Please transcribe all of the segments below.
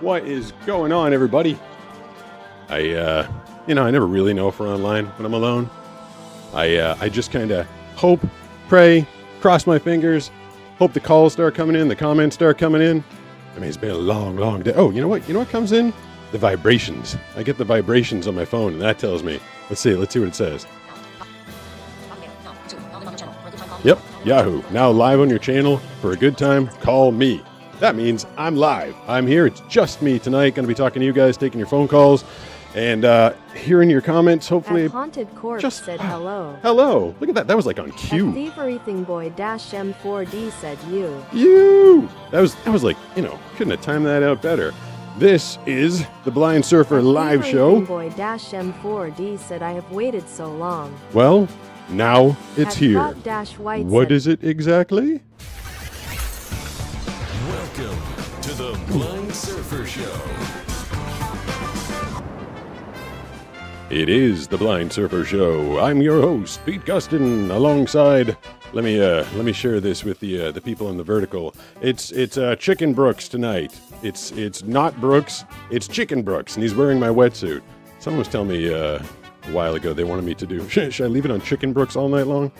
What is going on, everybody? I never really know if we're online when I'm alone. I just kind of hope, pray, cross my fingers, hope the calls start coming in, the comments start coming in. I mean, it's been a long, long day. Oh, you know what? You know what comes in? The vibrations. I get the vibrations on my phone, and that tells me. Let's see what it says. Yep, Yahoo. Now live on your channel. For a good time, call me. That means I'm live. I'm here. It's just me tonight. Going to be talking to you guys, taking your phone calls, and hearing your comments. Hopefully, Haunted Corpse said hello. Hello. Look at that. That was like on cue. Thieverything Boy -M4D said you. You. That was like, couldn't have timed that out better. This is the Blind Surfer live show. Boy -M4D said I have waited so long. Well, now it's here. White what is it exactly? Welcome to the Blind Surfer Show. It is the Blind Surfer Show. I'm your host, Pete Gustin, alongside. Let me share this with the people in the vertical. It's Chicken Brooks tonight. It's not Brooks. It's Chicken Brooks, and he's wearing my wetsuit. Someone was telling me a while ago they wanted me to do. Should I leave it on Chicken Brooks all night long?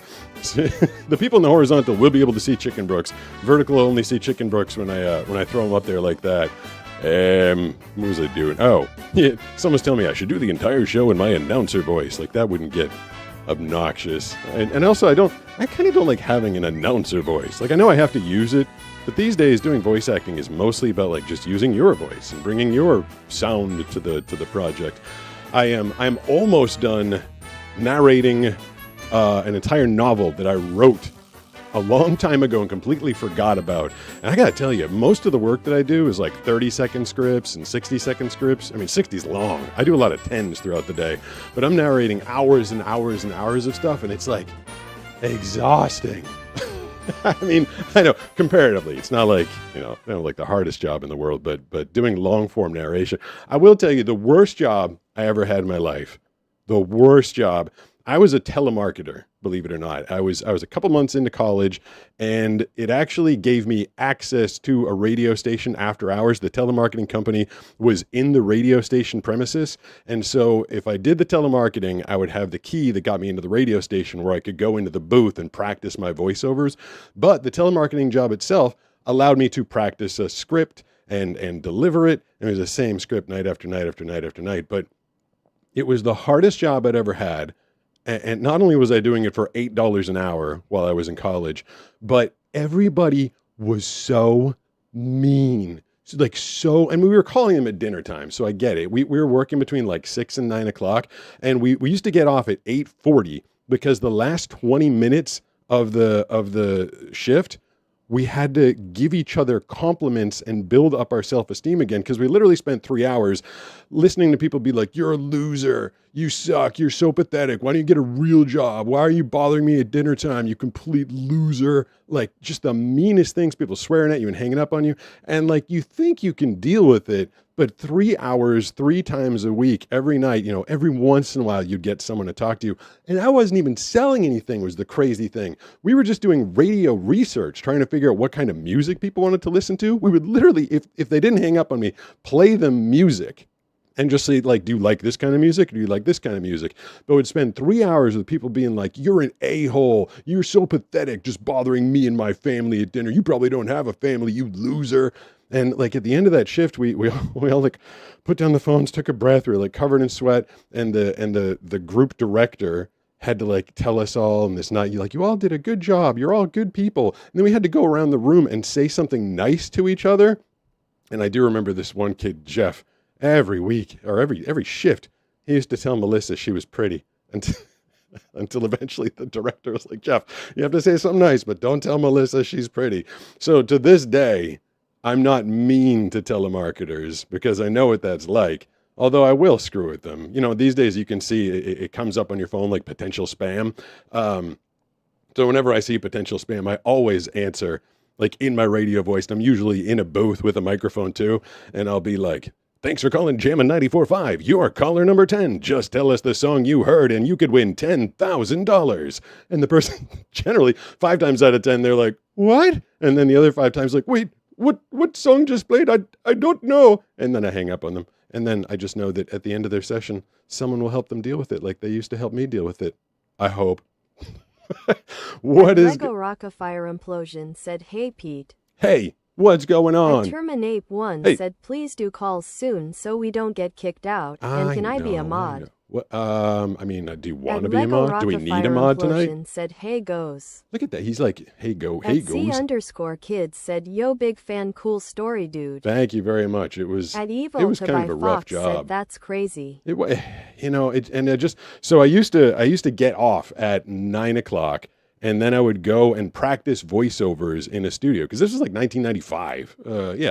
The people in the horizontal will be able to see Chicken Brooks. Vertical will only see Chicken Brooks when I throw them up there like that. What was I doing? Oh, yeah, someone's telling me I should do the entire show in my announcer voice. Like, that wouldn't get obnoxious. And also, I kind of don't like having an announcer voice. Like, I know I have to use it, but these days doing voice acting is mostly about like just using your voice and bringing your sound to the project. I'm almost done narrating an entire novel that I wrote a long time ago and completely forgot about. And I gotta tell you, most of the work that I do is like 30-second scripts and 60-second scripts. I mean, 60's long. I do a lot of 10s throughout the day, but I'm narrating hours and hours and hours of stuff, and it's like exhausting. I mean, I know comparatively, it's not like, like the hardest job in the world, but doing long form narration, I will tell you the worst job I ever had in my life, the worst job. I was a telemarketer, believe it or not. I was a couple months into college, and it actually gave me access to a radio station after hours. The telemarketing company was in the radio station premises, and so if I did the telemarketing, I would have the key that got me into the radio station where I could go into the booth and practice my voiceovers. But the telemarketing job itself allowed me to practice a script and deliver it. And it was the same script night after night after night after night. But it was the hardest job I'd ever had. And not only was I doing it for $8 an hour while I was in college, but everybody was so mean. And we were calling them at dinner time, so I get it. We were working between like 6 and 9 o'clock, and we used to get off at 8:40 because the last 20 minutes of the shift, we had to give each other compliments and build up our self-esteem again, because we literally spent 3 hours listening to people be like, "You're a loser. You suck. You're so pathetic. Why don't you get a real job? Why are you bothering me at dinner time? You complete loser." Like, just the meanest things, people swearing at you and hanging up on you. And like, you think you can deal with it, but 3 hours, 3 times a week, every night, every once in a while you'd get someone to talk to you. And I wasn't even selling anything, was the crazy thing. We were just doing radio research, trying to figure out what kind of music people wanted to listen to. We would literally, if they didn't hang up on me, play them music. And just say, like, do you like this kind of music? Or do you like this kind of music? But we'd spend 3 hours with people being like, "You're an a-hole. You're so pathetic, just bothering me and my family at dinner. You probably don't have a family, you loser." And like at the end of that shift, we all like put down the phones, took a breath. We were like covered in sweat. And the group director had to like tell us all in this night, you all did a good job. You're all good people. And then we had to go around the room and say something nice to each other. And I do remember this one kid, Jeff. Every week or every shift, he used to tell Melissa she was pretty until eventually the director was like, "Jeff, you have to say something nice, but don't tell Melissa she's pretty." So to this day, I'm not mean to telemarketers because I know what that's like. Although I will screw with them. These days you can see it comes up on your phone like potential spam. So whenever I see potential spam, I always answer like in my radio voice. And I'm usually in a booth with a microphone too. And I'll be like, "Thanks for calling Jammin' 94.5. You're caller number 10. Just tell us the song you heard and you could win $10,000. And the person, generally, 5 times out of 10, they're like, "What?" And then the other 5 times like, "Wait, what song just played? I don't know. And then I hang up on them. And then I just know that at the end of their session, someone will help them deal with it like they used to help me deal with it. I hope. What is... Lego Rockafire Implosion said, "Hey Pete. Hey, what's going on?" Terminape1 Hey. said, "Please do calls soon so we don't get kicked out. And can I be a mod?" know. What, I mean, do you want to And be a Lego mod? Do we need a Rockafire mod tonight? Implosion said, "Hey goes." Look at that. He's like, hey, At C_kids said, "Yo big fan, cool story dude." Thank you very much. It was At Evil it was to kind by of a rough Fox said, job. "That's crazy." It was, and I just, so I used to get off at 9:00, and then I would go and practice voiceovers in a studio, because this was like 1995.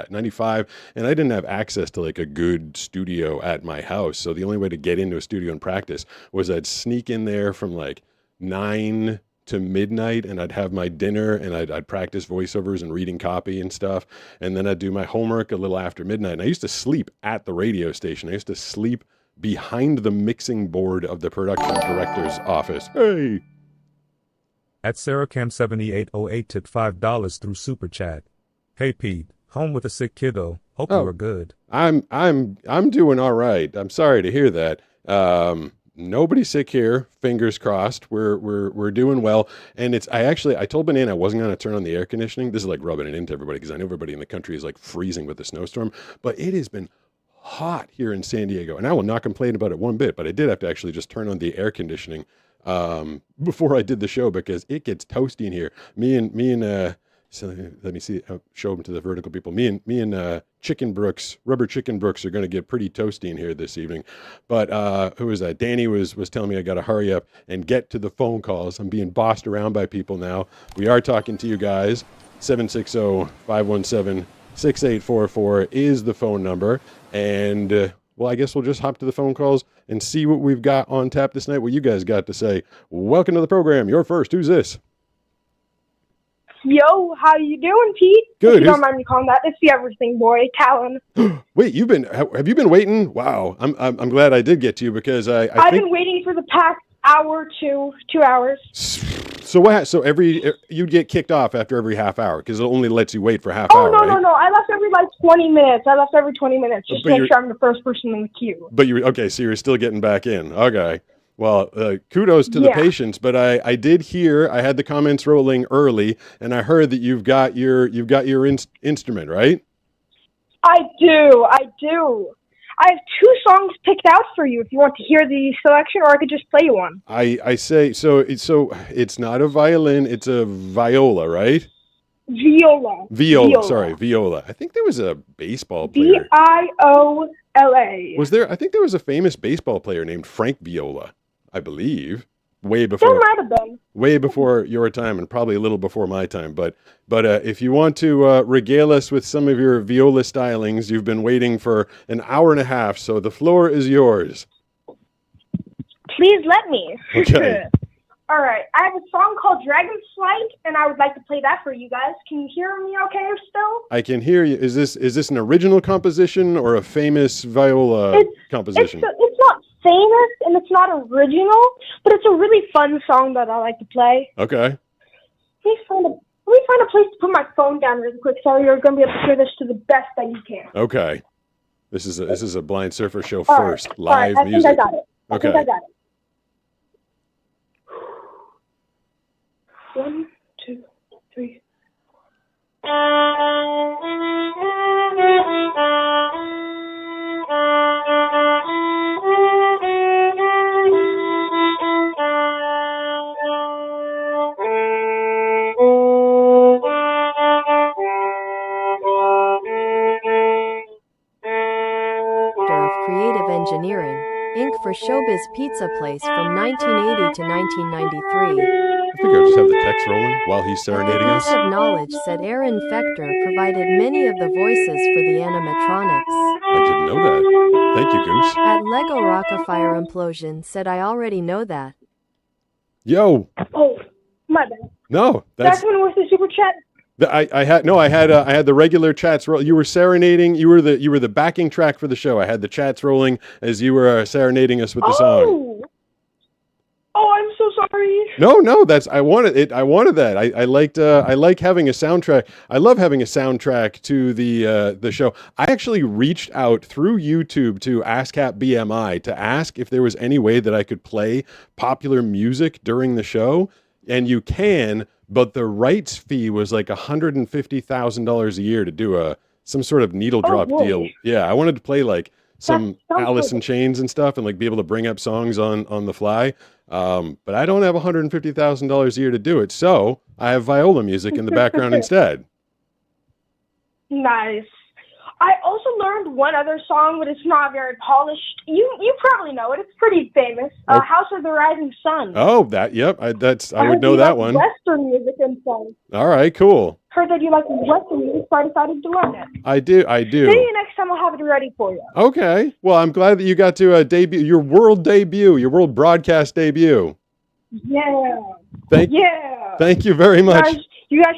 95, and I didn't have access to like a good studio at my house. So the only way to get into a studio and practice was I'd sneak in there from like 9 to midnight, and I'd have my dinner, and I'd practice voiceovers and reading copy and stuff, and then I'd do my homework a little after midnight. And I used to sleep at the radio station. I used to sleep behind the mixing board of the production director's office. Hey. At SarahCam7808 tipped $5 through Super Chat. Hey Pete, home with a sick kiddo. Hope you are good. I'm doing all right. I'm sorry to hear that. Nobody's sick here. Fingers crossed. We're doing well. And I told Banana I wasn't going to turn on the air conditioning. This is like rubbing it into everybody, because I know everybody in the country is like freezing with the snowstorm, but it has been hot here in San Diego, and I will not complain about it one bit, but I did have to actually just turn on the air conditioning before I did the show, because it gets toasty in here. So let me see. Show them to the vertical people. Me and Chicken Brooks, Rubber Chicken Brooks, are going to get pretty toasty in here this evening. But who was that? Danny was telling me I got to hurry up and get to the phone calls. I'm being bossed around by people now. We are talking to you guys. 760-517-6844 is the phone number, and well, I guess we'll just hop to the phone calls and see what we've got on tap this night, what you guys got to say. Welcome to the program. You're first. Who's this? Yo, how you doing, Pete? Good. If you don't mind me calling that, it's the everything boy, Talon. Wait, have you been waiting? Wow. I'm glad I did get to you, because I've been waiting for the past hour to 2 hours. So what? So you'd get kicked off after every half hour, because it only lets you wait for half Oh, hour. no, right? no. I left every 20 minutes. Every 20 minutes just to make sure I'm the first person in the queue. But okay, so you're still getting back in. Okay. Well, kudos to the patience, but I did hear, I had the comments rolling early, and I heard that you've got your instrument, right? I do. I have 2 songs picked out for you if you want to hear the selection, or I could just play you one. I say, so it's not a violin, it's a viola, right? Viola. Viola. I think there was a baseball player. Viola. Was there? I think there was a famous baseball player named Frank Viola, I believe, way before. There might have been. Way before your time, and probably a little before my time. But if you want to regale us with some of your viola stylings, you've been waiting for an hour and a half, so the floor is yours. Please let me. Okay. All right. I have a song called Dragon's Flight, and I would like to play that for you guys. Can you hear me okay still? I can hear you. Is this an original composition or a famous viola composition? It's not famous, and it's not original, but it's a really fun song that I like to play. Okay. Let me find a place to put my phone down really quick, so you're going to be able to hear this to the best that you can. Okay. This is a Blind Surfer show All first. Right. Live I music. think I got it. Okay. I think I got it. 1, 2, 3. Of Creative Engineering, Inc. for Showbiz Pizza Place from 1980 to 1993. I think I'll just have the text rolling while he's serenading us. Piece of Knowledge said Aaron Fector provided many of the voices for the animatronics. I didn't know that. Thank you, Goose. At Lego Rockafire Implosion said I already know that. Yo. Oh, my bad. No, that's with the super chat. I had the regular chats roll. You were serenading. You were the backing track for the show. I had the chats rolling as you were serenading us with the song. Oh, I'm so sorry. sorry. No, I wanted it. I wanted that. I liked. I like having a soundtrack. I love having a soundtrack to the show. I actually reached out through YouTube to ASCAP BMI to ask if there was any way that I could play popular music during the show, and you can, but the rights fee was like $150,000 a year to do some sort of needle drop deal. Yeah, I wanted to play like some Alice in Chains and stuff, and like be able to bring up songs on the fly. But I don't have $150,000 a year to do it, so I have viola music in the background instead. Nice. I also learned one other song, but it's not very polished. You probably know it. It's pretty famous. House of the Rising Sun. Oh, that. Yep. I would know that one. Western music and songs. All right. Cool. Heard that you like Western music, so I decided to learn it. I do. Maybe next time I'll have it ready for you. Okay. Well, I'm glad that you got to debut your world broadcast debut. Yeah. Thank you very much. You guys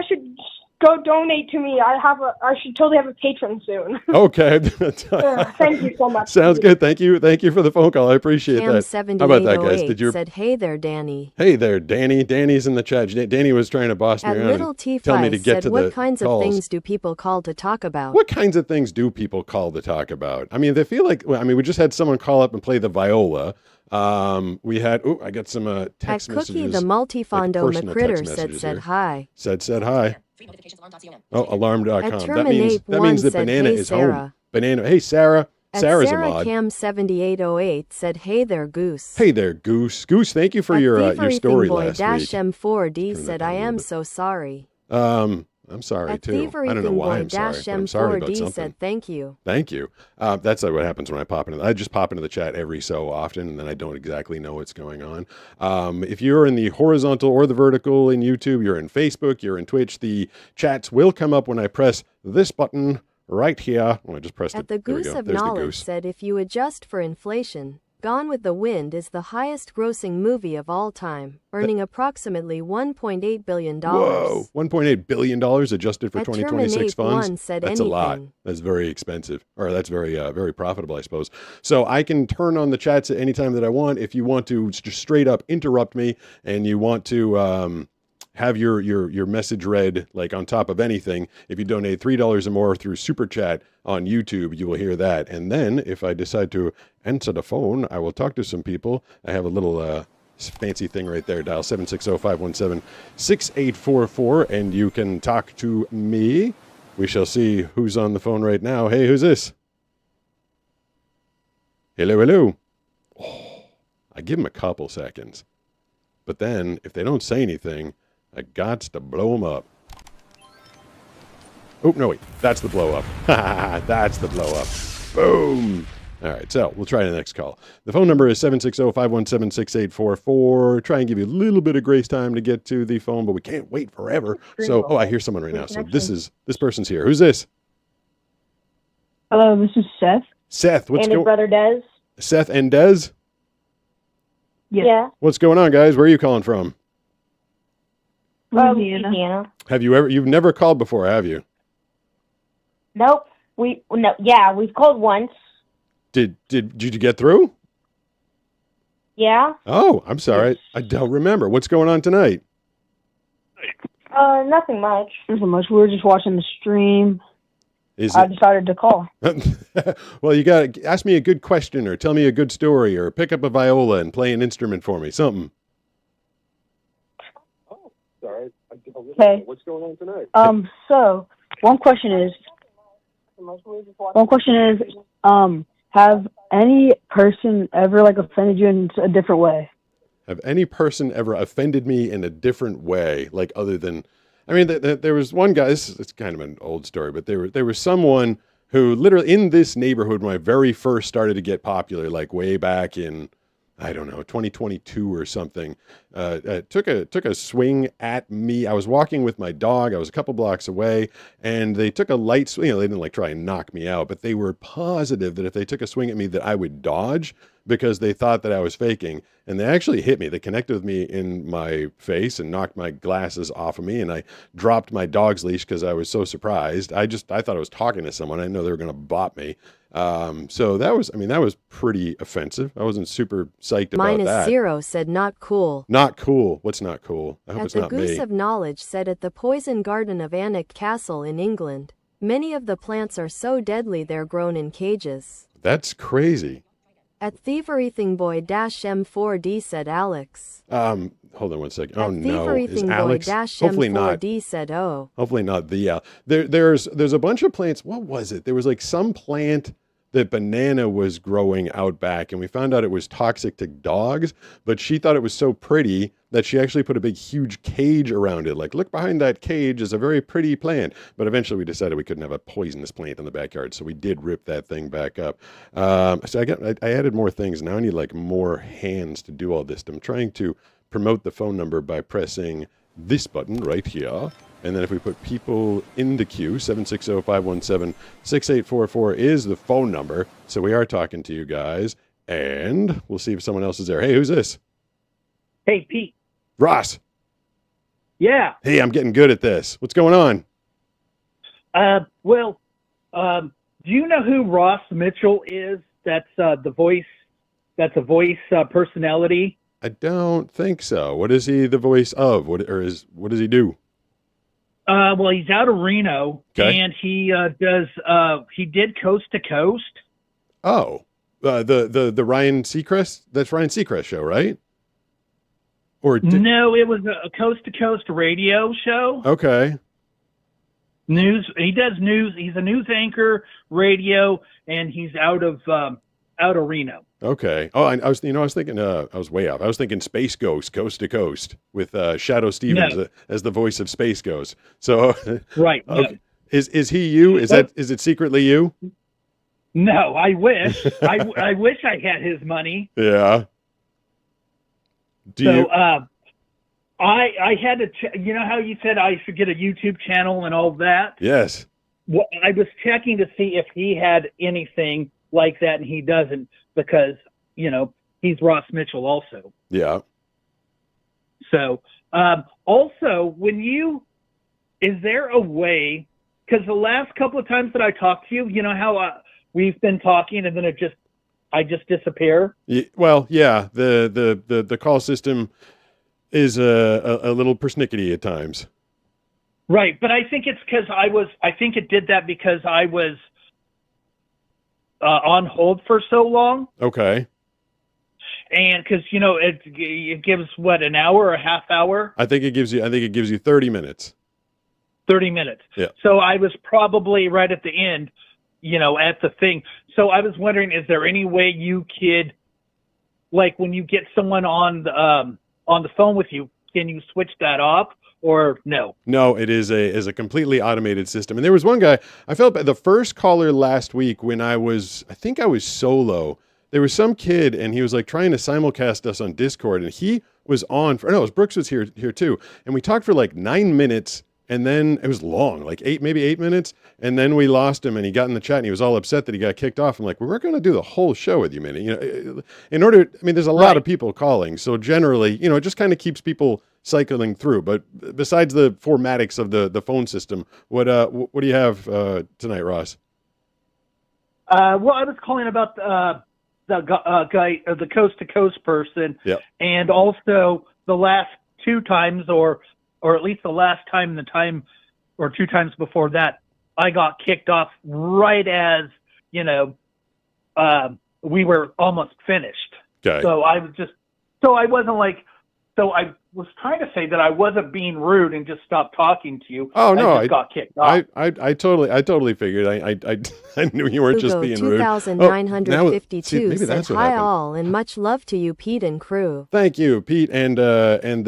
should go donate to me. I should totally have a patron soon. Okay. Thank you so much. Sounds good. Thank you for the phone call. I appreciate that. How about that, guys? Did you said, "Hey there, Danny." Hey there, Danny. Danny's in the chat. Danny was trying to boss me At around Little and tell me to get said, to "What the kinds calls. of things do people call to talk about?" What kinds of things do people call to talk about? I mean, they feel like. I mean, we just had someone call up and play the viola. We had. Oh, I got some text At messages. Cookie the Multifondo like personal McCritter text messages said here. hi. Said hi. Oh, alarm.com. At That means Terminate1 that said, Banana "Hey, is Sarah." home. Banana. Hey, Sarah. At Sarah's a Sarah mod. Cam 7808 said, "Hey there, Goose." Hey there, Goose. Goose, thank you for At your story Thieverythingboy last week. M4D Turn that said, down "I a little am bit. so sorry." I'm sorry At too. I don't know why I'm sorry, but I'm sorry about M4D something. said, "Thank you." Thank you. That's what happens when I pop into. I just pop into the chat every so often, and then I don't exactly know what's going on. If you're in the horizontal or the vertical in YouTube, you're in Facebook, you're in Twitch. The chats will come up when I press this button right here. When I just pressed At it. the There we Goose go. of There's the Knowledge goose. said, "If you adjust for inflation, Gone with the Wind is the highest grossing movie of all time, earning approximately $1.8 billion. Whoa, $1.8 billion adjusted for At 2026 Terminate1 funds. said That's a lot. anything. That's very expensive, or that's very profitable, I suppose. So I can turn on the chats at any time that I want. If you want to just straight up interrupt me and you want to have your message read like on top of anything, if you donate $3 or more through Super Chat on YouTube, you will hear that. And then if I decide to answer the phone, I will talk to some people. I have a little fancy thing right there. Dial 760-517-6844, and you can talk to me. We shall see who's on the phone right now. Hey, who's this? Hello. Oh, I give them a couple seconds. But then, if they don't say anything, I got to blow them up. Oh, no, wait. That's the blow up. That's the blow up. Boom. All right, so we'll try the next call. The phone number is 760-517-6844. Try and give you a little bit of grace time to get to the phone, but we can't wait forever. So, I hear someone right now. So this person's here. Who's this? Hello, this is Seth. Seth, what's And his going? brother Des. Seth and Des. Yes. Yeah. What's going on, guys? Where are you calling from? Louisiana. Have you ever? You've never called before, have you? Nope. We've called once. Did you get through? Yeah. Oh, I'm sorry. I don't remember. What's going on tonight? Nothing much. Not so much. We were just watching the stream. Is I it? decided to call. Well, you got to ask me a good question, or tell me a good story, or pick up a viola and play an instrument for me. Something. Oh, sorry. Okay. What's going on tonight? So one question is, have any person ever offended you in a different way? Have any person ever offended me in a different way, like other than? I mean, there was one guy. It's kind of an old story, but there was someone who literally in this neighborhood when I very first started to get popular, like way back in, I don't know, 2022 or something, took a swing at me. I was walking with my dog. I was a couple blocks away, and they took a light swing. They didn't try and knock me out, but they were positive that if they took a swing at me, that I would dodge. because they thought that I was faking, and they actually hit me. They connected with me in my face and knocked my glasses off of me, and I dropped my dog's leash because I was so surprised. I thought I was talking to someone. I didn't know they were going to bop me. So that was pretty offensive. I wasn't super psyched about that. -0 said not cool. Not cool. What's not cool? I hope At it's the not Goose me. of Knowledge said at the Poison Garden of Alnwick Castle in England, many of the plants are so deadly they're grown in cages. That's crazy. At Thieverythingboy-M4D said Alex. Hold on one second. Oh At no, is Alex? Hopefully not. Thieverythingboy-M4D said oh. Hopefully not the there's a bunch of plants. What was it? There was like some plant that Banana was growing out back, and we found out it was toxic to dogs, but she thought it was so pretty that she actually put a big huge cage around it. Like, look behind that cage is a very pretty plant. But eventually we decided we couldn't have a poisonous plant in the backyard, so we did rip that thing back up. So I added more things. Now I need like more hands to do all this. I'm trying to promote the phone number by pressing this button right here. And then if we put people in the queue, 760-517-6844 is the phone number. So we are talking to you guys. And we'll see if someone else is there. Hey, who's this? Hey, Pete. Ross. Yeah. Hey, I'm getting good at this. What's going on? Do you know who Ross Mitchell is? That's the voice. That's a voice personality. I don't think so. What is he the voice of? What does he do? Well, he's out of Reno, Okay. and he he did Coast to Coast. Oh, the Ryan Seacrest? That's Ryan Seacrest show, right? Or No, it was a Coast to Coast radio show. Okay. News. He does news. He's a news anchor, radio, and he's out of Reno. Okay. Oh, I was thinking, I was way off. I was thinking Space Ghost, Coast to Coast, with Shadow Stevens as the voice of Space Ghost. So, Right. Okay. Is he you? Is it secretly you? No, I wish. I wish I had his money. Yeah. I had to, you know how you said I should get a YouTube channel and all that? Yes. Well, I was checking to see if he had anything like that, and he doesn't, because, he's Ross Mitchell also. Yeah. So, also, is there a way, because the last couple of times that I talked to you, you know how we've been talking and then I just disappear? Well, yeah, the call system is a little persnickety at times. Right, but I think it's because I think it did that because I was on hold for so long. Okay. And because, it gives what, an hour or a half hour? I think it gives you 30 minutes. 30 minutes. Yeah. So I was probably right at the end, at the thing. So I was wondering, is there any way you could, like, when you get someone on the phone with you, can you switch that off or no? No, it is a completely automated system. And there was one guy, I felt bad, the first caller last week when I think I was solo. There was some kid and he was like trying to simulcast us on Discord, and he was on for, no, it was Brooks was here too. And we talked for like 9 minutes, and then it was long, like maybe 8 minutes. And then we lost him and he got in the chat and he was all upset that he got kicked off. I'm like, we weren't going to do the whole show with you, man. There's a lot of people calling. So generally, it just kind of keeps people cycling through. But besides the formatics of the phone system, what do you have tonight, Ross? Well, I was calling about the guy, the Coast to Coast person. Yep. And also the last 2 times, or at least the last time, or 2 times before that, I got kicked off right as, we were almost finished. Okay. So I was trying to say that I wasn't being rude and just stopped talking to you. Oh no, I just got kicked off. I totally figured. I knew you weren't just being rude. 2952 maybe said that's what hi happened. all and much love to you, Pete and crew. Thank you, Pete, and the At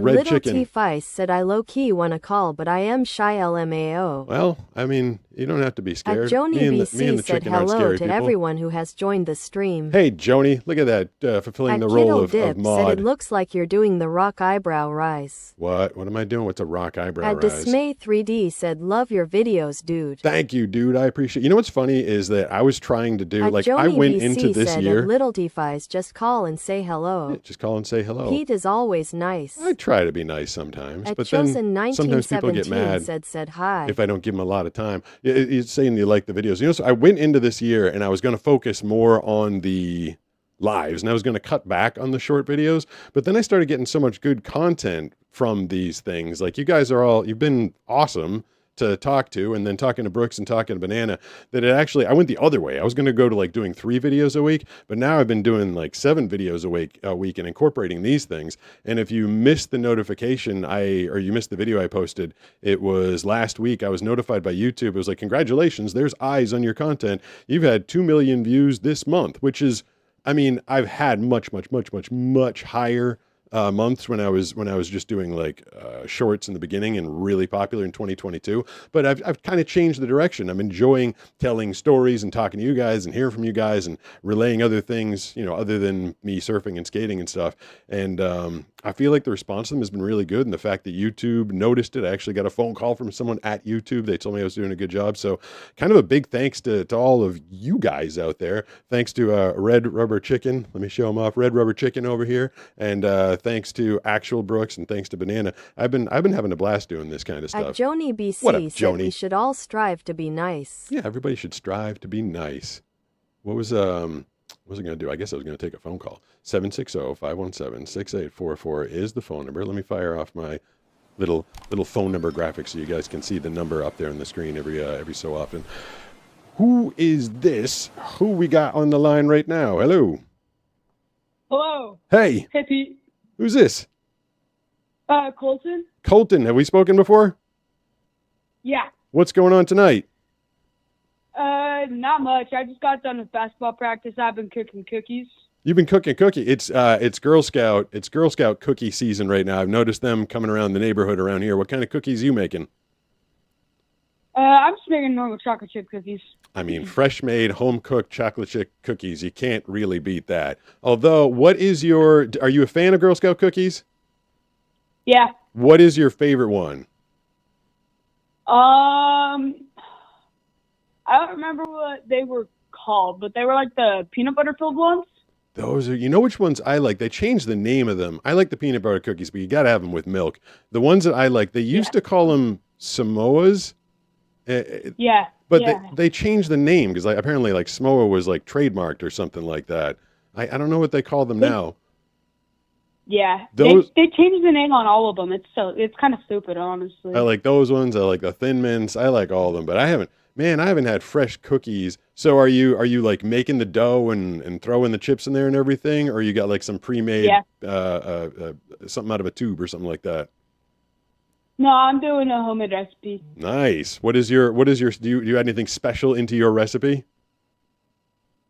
red Little chicken. T Feist said I low key want to call, but I am shy LMAO. Well, I mean, you don't have to be scared. At Joni me and the BC said chicken aren't hello scary to people. everyone who has joined the stream. Hey, Joni, look at that, fulfilling At the role Kiddo of Dip said Maud. it looks like you're doing the rock rock eyebrow rise. What am I doing? What's a rock eyebrow At rise? Dismay 3D said, love your videos, dude. Thank you, dude. I appreciate. You know what's funny is that I was trying to do At like Joni I went BC into this said, year. At Little Defies, just call and say hello. Yeah, just call and say hello. Pete is always nice. I try to be nice sometimes, At but then Chosen sometimes people get 1917 mad said hi. if I don't give them a lot of time. You're saying you like the videos. You know, so I went into this year and I was going to focus more on the lives and I was going to cut back on the short videos, but then I started getting so much good content from these things. Like you guys you've been awesome to talk to, and then talking to Brooks and talking to Banana, that I went the other way. I was going to go to like doing 3 videos a week, but now I've been doing like 7 videos a week and incorporating these things. And if you missed the notification, or you missed the video I posted, it was last week. I was notified by YouTube. It was like, congratulations, there's eyes on your content. You've had 2 million views this month, which is, I mean, I've had much higher months when I was just doing like shorts in the beginning and really popular in 2022. But I've kind of changed the direction. I'm enjoying telling stories and talking to you guys and hearing from you guys and relaying other things, you know, other than me surfing and skating and stuff. And I feel like the response to them has been really good. And the fact that YouTube noticed it, I actually got a phone call from someone at YouTube. They told me I was doing a good job. So kind of a big thanks to all of you guys out there. Thanks to Red Rubber Chicken. Let me show them off. Red Rubber Chicken over here. And thanks to Actual Brooks and thanks to Banana. I've been having a blast doing this kind of stuff. At Joni BC What up, said Joni? we should all strive to be nice. Yeah, everybody should strive to be nice. What was I going to do? I guess I was going to take a phone call. 760-517-6844 is the phone number. Let me fire off my little phone number graphic so you guys can see the number up there on the screen every so often. Who is this? Who we got on the line right now? Hello. Hello. Hey, Hey, Pete. who's this? Colton? Colton. Have we spoken before? Yeah. What's going on tonight? Not much. I just got done with basketball practice. I've been cooking cookies. You've been cooking cookie. It's Girl Scout cookie season right now. I've noticed them coming around the neighborhood around here. What kind of cookies you making? I'm just making normal chocolate chip cookies. I mean, fresh made, home cooked chocolate chip cookies. You can't really beat that. Although, are you a fan of Girl Scout cookies? Yeah. What is your favorite one? I don't remember what they were called, but they were like the peanut butter filled ones. Those are, you know which ones I like? They changed the name of them. I like the peanut butter cookies, but you got to have them with milk. The ones that I like, they used to call them Samoas. Yeah. But yeah. they changed the name because apparently like Samoa was like trademarked or something like that. I don't know what they call them now. Yeah. Those- They changed the name on all of them. It's kind of stupid, honestly. I like those ones. I like the Thin Mints. I like all of them, but I haven't had fresh cookies. So are you like making the dough and throwing the chips in there and everything, or you got like some pre-made something out of a tube or something like that? No, I'm doing a homemade recipe. Nice. What is your do you add anything special into your recipe?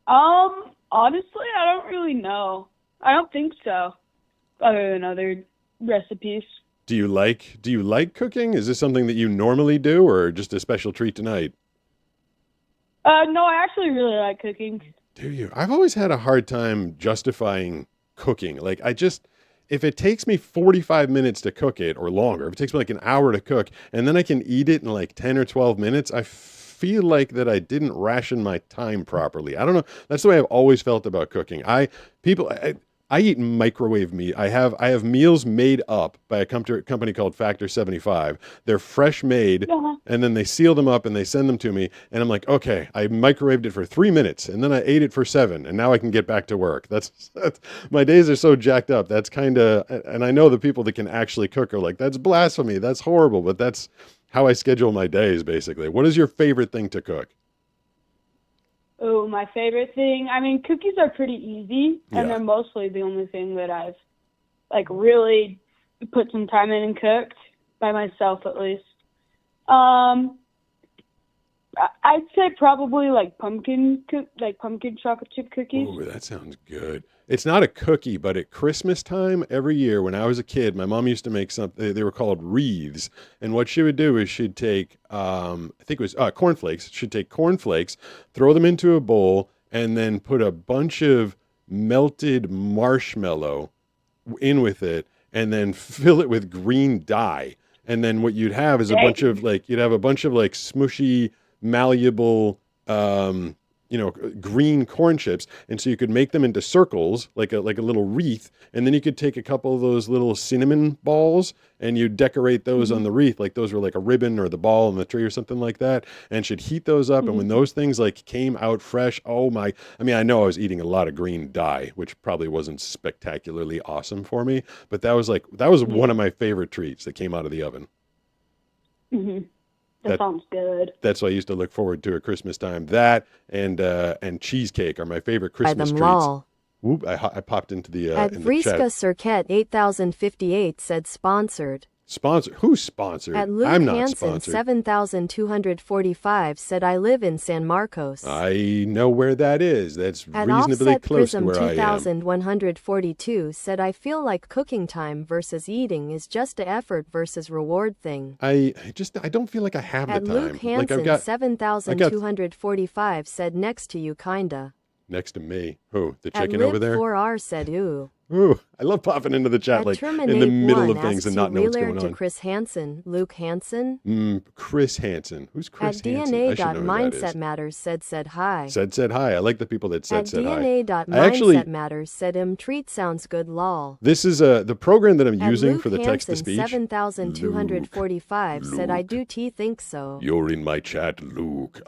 Honestly, I don't really know. I don't think so. Other than other recipes. Do you like cooking? Is this something that you normally do or just a special treat tonight? No, I actually really like cooking. Do you? I've always had a hard time justifying cooking. Like if it takes me 45 minutes to cook it or longer, if it takes me like an hour to cook and then I can eat it in like 10 or 12 minutes, I feel like that I didn't ration my time properly. I don't know. That's the way I've always felt about cooking. I eat microwave meat. I have meals made up by a company called Factor 75. They're fresh made, and then they seal them up and they send them to me. And I'm like, okay, I microwaved it for 3 minutes, and then I ate it for 7, and now I can get back to work. That's my days are so jacked up. That's kind of, and I know the people that can actually cook are like, that's blasphemy. That's horrible. But that's how I schedule my days, basically. What is your favorite thing to cook? Oh, my favorite thing. I mean, cookies are pretty easy, and Yeah. they're mostly the only thing that I've like really put some time in and cooked by myself, at least. I'd say probably like pumpkin chocolate chip cookies. Ooh, that sounds good. It's not a cookie, but at Christmas time every year when I was a kid, my mom used to make something. They were called wreaths. And what she would do is she'd take, I think it was cornflakes. She'd take cornflakes, throw them into a bowl, and then put a bunch of melted marshmallow in with it. and then fill it with green dye. And then what you'd have is you'd have a bunch of like smushy, malleable, green corn chips. And so you could make them into circles, like a little wreath. And then you could take a couple of those little cinnamon balls and you decorate those on the wreath. Like those were like a ribbon or the ball on the tree or something like that. And should heat those up. And when those things like came out fresh, I know I was eating a lot of green dye, which probably wasn't spectacularly awesome for me, but that was one of my favorite treats that came out of the oven. Mm-hmm. That sounds good. That's what I used to look forward to at Christmas time. That and cheesecake are my favorite Christmas treats. Lol. Whoop! I popped into the At in the chat. Vriska Circuit 8058 said sponsored. Sponsor? Who's sponsored? At Luke I'm not Hansen sponsored. 7245 said I live in San Marcos. I know where that is. That's At reasonably Offset close Prism to where I am. 2142 said I feel like cooking time versus eating is just a effort versus reward thing. I don't feel like I have At the time. Luke Hansen 7245 said next to you kinda. Next to me. Who? The At chicken over there? Liv4R said ooh. Ooh, I love popping into the chat At like in the Terminate middle 1 of things and asks not you know what's relay going to on. Chris Hansen, Luke Hansen. Chris Hansen. Who's Chris At Hansen? I should know who that DNA.Mindset is. Matters said hi. Said hi. I like the people that At said hi. DNA.Mindset Matters said treat sounds good lol. This is the program that I'm At using Luke for the text to Hansen speech. 7245 said I do think so. You're in my chat, Luke.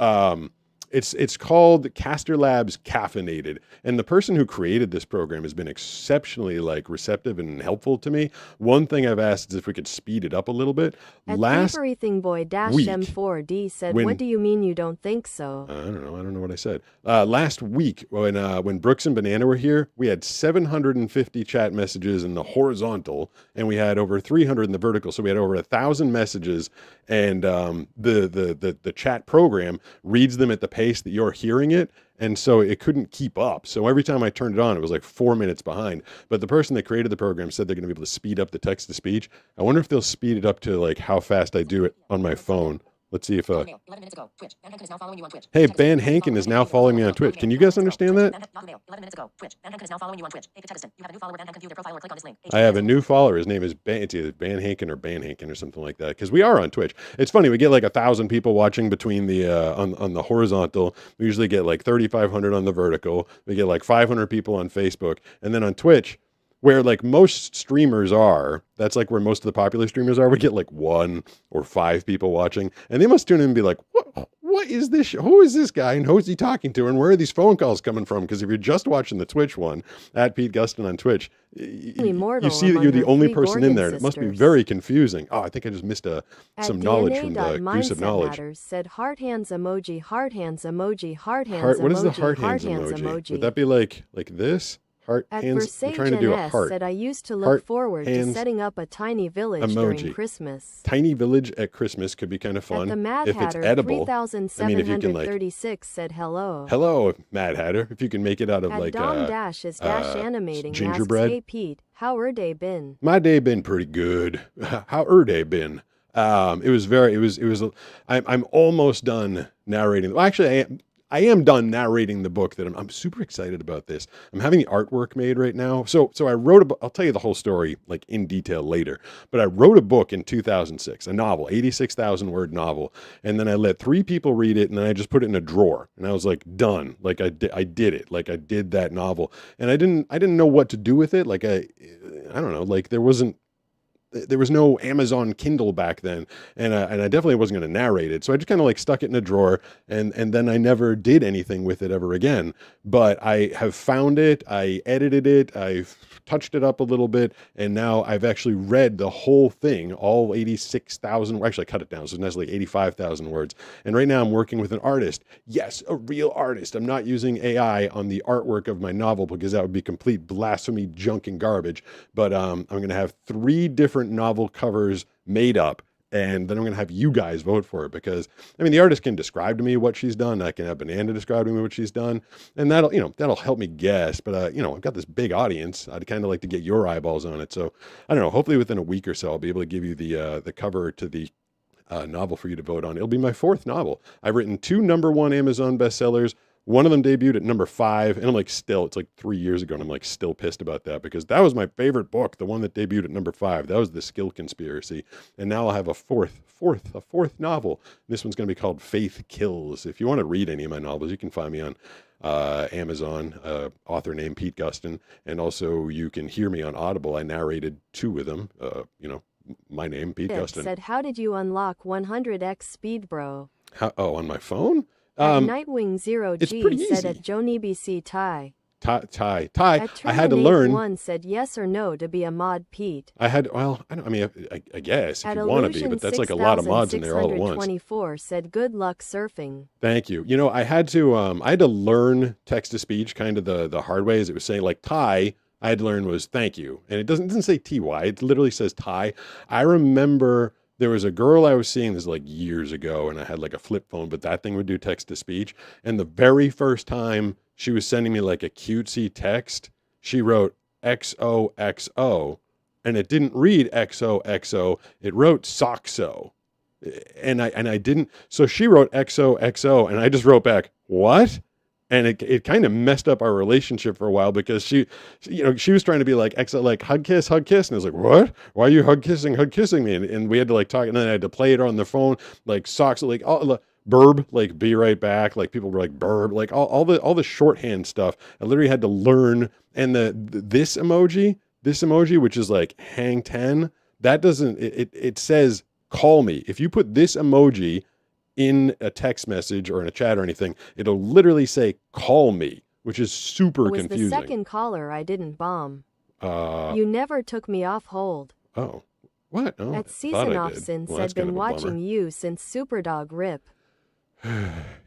It's called Caster Labs Caffeinated, and the person who created this program has been exceptionally receptive and helpful to me. One thing I've asked is if we could speed it up a little bit. At Last Everything Boy week, M4D said, when- what do you mean you don't think so? I don't know what I said. Last week, when Brooks and Banana were here, we had 750 chat messages in the horizontal, and we had over 300 in the vertical. So we had over 1,000 messages, and the chat program reads them at the pace that you're hearing it, and so it couldn't keep up. So every time I turned it on, it was like 4 minutes behind. But the person that created the program said they're going to be able to speed up the text to speech. I wonder if they'll speed it up to like how fast I do it on my phone. Let's see if hey, Van Hanken is now following me on Twitch. Can you guys understand that? I have a new follower. His name is it's either Van Hanken or Ban Hanken or something like that. Because we are on Twitch. It's funny. We get like 1,000 people watching between the on the horizontal. We usually get like 3,500 on the vertical. We get like 500 people on Facebook, and then on Twitch, where like most streamers are, that's like where most of the popular streamers are. We get like 1 or 5 people watching, and they must tune in and be like, what is this? Who is this guy, and who is he talking to, and where are these phone calls coming from? Because if you're just watching the Twitch one, at Pete Gustin on Twitch, you see that you're the only person in there. And it must be very confusing. Oh, I think I just missed some knowledge from the Goose of Knowledge. Said heart hands emoji, heart hands emoji, heart hands emoji. What is the heart hands emoji? Would that be like this? Heart At hands. I'm trying to do a heart. Said I used to look Heart, forward to hands, setting up a tiny village emoji. during Christmas. Tiny village at Christmas could be kind of fun. At the Mad if it's Hatter edible. I mean, if you can 3736 said hello. Hello, Mad Hatter. If you can make it out of At like Dom Dash is Dash animating. gingerbread. Asks, hey Pete, how er day been? My day been pretty good. How day been? It was. I'm almost done narrating. Well, actually, I am done narrating the book that I'm super excited about this. I'm having the artwork made right now. So I wrote I'll tell you the whole story like in detail later, but I wrote a book in 2006, a novel, 86,000 word novel. And then I let 3 people read it, and then I just put it in a drawer, and I was like, done. Like I did it. Like I did that novel, and I didn't know what to do with it. Like I don't know, like there was no Amazon Kindle back then, and I definitely wasn't going to narrate it. So I just kind of like stuck it in a drawer, and then I never did anything with it ever again. But I have found it, I edited it, I've touched it up a little bit, and now I've actually read the whole thing, all 86,000. Actually, I cut it down, so it's like 85,000 words. And right now I'm working with an artist. Yes, a real artist. I'm not using AI on the artwork of my novel because that would be complete blasphemy, junk, and garbage. But I'm going to have 3 different novel covers made up, and then I'm going to have you guys vote for it, because I mean the artist can describe to me what she's done, I can have Banana describe to me what she's done, and that'll help me guess. But I've got this big audience. I'd kind of like to get your eyeballs on it. So I don't know, hopefully within a week or so I'll be able to give you the cover to the novel for you to vote on. It'll be my 4th novel. I've written 2 #1 Amazon bestsellers, One of them debuted at number 5, and I'm like, still, it's like 3 years ago, and I'm like still pissed about that because that was my favorite book, the one that debuted at number 5. That was The Skill Conspiracy, and now I'll have a fourth novel. This one's going to be called Faith Kills. If you want to read any of my novels, you can find me on Amazon, author named Pete Gustin, and also you can hear me on Audible. I narrated 2 of them. My name, Pete Gustin. Said, how did you unlock 100x speed, bro? On my phone? Nightwing Zero it's G pretty said easy. at JoniBC Ty. Ty. At I had to learn. One said yes or no to be a mod, Pete. I guess if you want to be, but that's like a lot of mods in there all at once. 24 said good luck surfing. Thank you. I had to learn text to speech kind of the hard way, as it was saying like Ty. I had to learn was thank you, and it doesn't say TY. It literally says Ty. I remember there was a girl I was seeing this like years ago, and I had like a flip phone, but that thing would do text to speech. And the very first time she was sending me like a cutesy text, she wrote XOXO, and it didn't read XOXO. It wrote Soxo, and I didn't. So she wrote XOXO, and I just wrote back what? And it kind of messed up our relationship for a while because she was trying to be like hug kiss. And I was like, what? Why are you hug kissing me? And we had to like talk, and then I had to play it on the phone, like socks, like all burb, like be right back. Like people were like burb, like all the shorthand stuff. I literally had to learn. And this emoji, which is like hang 10, that doesn't, it says call me. If you put this emoji in a text message or in a chat or anything, it'll literally say call me, which is super confusing. The second caller I didn't bomb. You never took me off hold. Oh, what? Oh, at Season Off since I'd been watching you since Superdog Rip.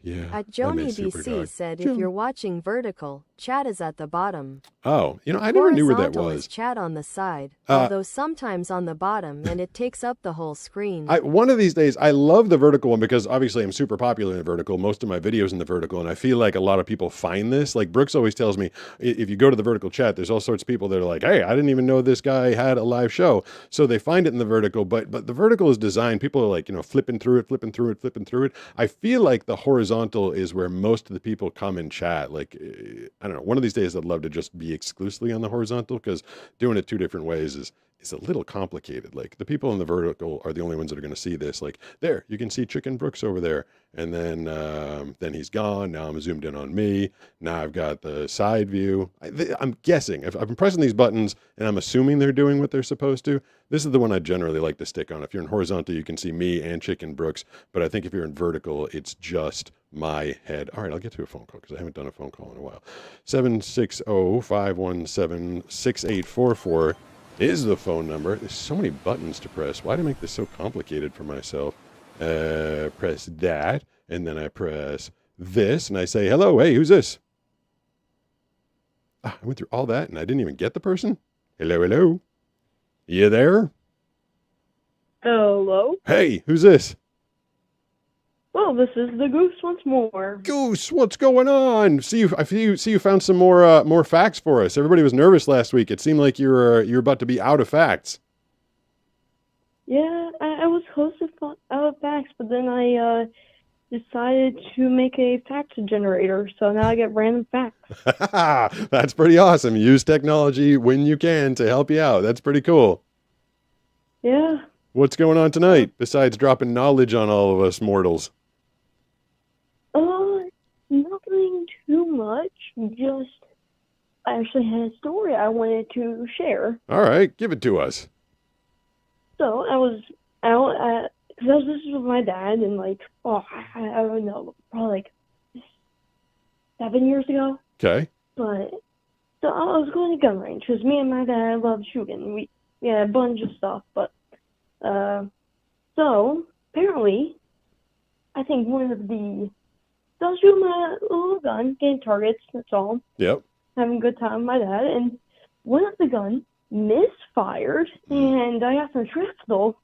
Yeah. At Joni BC said if you're watching vertical, chat is at the bottom. Oh, I never knew where that Horizontal was. Is chat on the side, although sometimes on the bottom, and it takes up the whole screen. One of these days, I love the vertical one because obviously I'm super popular in the vertical. Most of my videos in the vertical, and I feel like a lot of people find this. Like Brooks always tells me, if you go to the vertical chat, there's all sorts of people that are like, hey, I didn't even know this guy had a live show. So they find it in the vertical, but the vertical is designed. People are like, flipping through it. I feel like the horizontal is where most of the people come and chat. Like, I don't know, one of these days I'd love to just be exclusively on the horizontal because doing it 2 different ways is a little complicated. Like the people in the vertical are the only ones that are going to see this. Like there, you can see Chicken Brooks over there. And then he's gone. Now I'm zoomed in on me. Now I've got the side view. I'm guessing if I've been pressing these buttons and I'm assuming they're doing what they're supposed to. This is the one I generally like to stick on. If you're in horizontal, you can see me and Chicken Brooks. But I think if you're in vertical, it's just my head. All right, I'll get to a phone call because I haven't done a phone call in a while. 760-517-6844 is the phone number. There's so many buttons to press. Why do I make this so complicated for myself? Press that, and then I press this, and I say, hello, hey, who's this? I went through all that, and I didn't even get the person? Hello? You there? Hello? Hey, who's this? Well, this is the Goose once more. Goose, what's going on? I see you found some more facts for us. Everybody was nervous last week. It seemed like you're about to be out of facts. Yeah, I was close to out of facts, but then I decided to make a fact generator, so now I get random facts. That's pretty awesome. Use technology when you can to help you out. That's pretty cool. Yeah. What's going on tonight, besides dropping knowledge on all of us mortals? Nothing too much. Just, I actually had a story I wanted to share. All right, give it to us. So, I was out because I was visiting with my dad, and I don't know, probably 7 years ago. Okay. But, so I was going to gun range, because me and my dad love shooting. We had a bunch of stuff, but, so, apparently, I think one of the, so I was shooting my little gun, getting targets, that's all. Yep. Having a good time with my dad, and one of the guns misfired, and I got some shrapnel.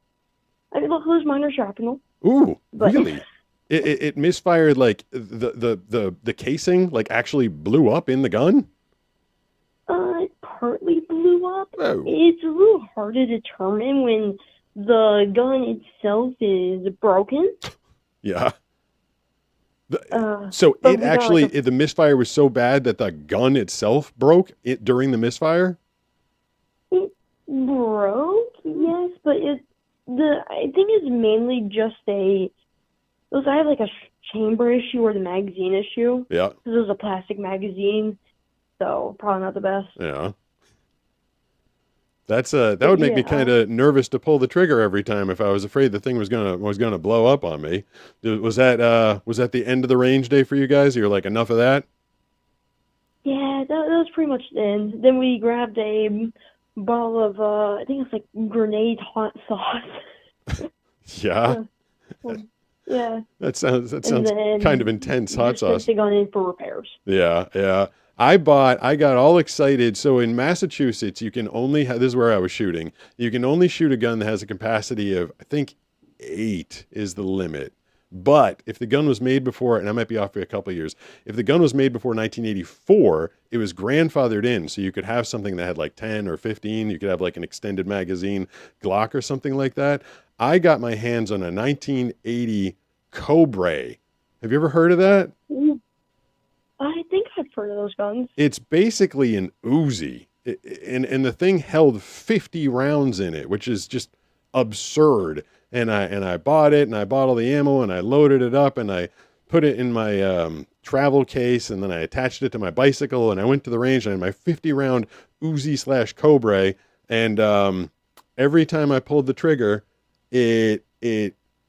I did lose minor shrapnel. Ooh, but, really? It misfired, like, the casing, like, actually blew up in the gun? It partly blew up. Oh. It's a little hard to determine when the gun itself is broken. Yeah. So but it we got, actually, like, the misfire was so bad that the gun itself broke during the misfire? it broke, yes, but I think it's mainly just it was either like a chamber issue or the magazine issue. Yeah. Because it was a plastic magazine, so probably not the best. Yeah. That would make me kind of nervous to pull the trigger every time if I was afraid the thing was gonna blow up on me. Was that the end of the range day for you guys? You're like, enough of that? Yeah, that was pretty much the end. Then we grabbed a bottle of I think it's like grenade hot sauce. Yeah. Yeah. That sounds then kind of intense, hot just sauce. sent it on in for repairs. Yeah, yeah. I got all excited. So in Massachusetts, you can only this is where I was shooting. You can only shoot a gun that has a capacity of, I think, 8 is the limit. But if the gun was made before, and I might be off by a couple of years, if the gun was made before 1984, it was grandfathered in. So you could have something that had like 10 or 15. You could have like an extended magazine Glock or something like that. I got my hands on a 1980 Cobra. Have you ever heard of that? I think I've heard of those guns. It's basically an Uzi, and the thing held 50 rounds in it, which is just absurd. And I bought it, and I bought all the ammo, and I loaded it up, and I put it in my travel case, and then I attached it to my bicycle, and I went to the range, and I had my 50 round Uzi / Cobra, and every time I pulled the trigger, it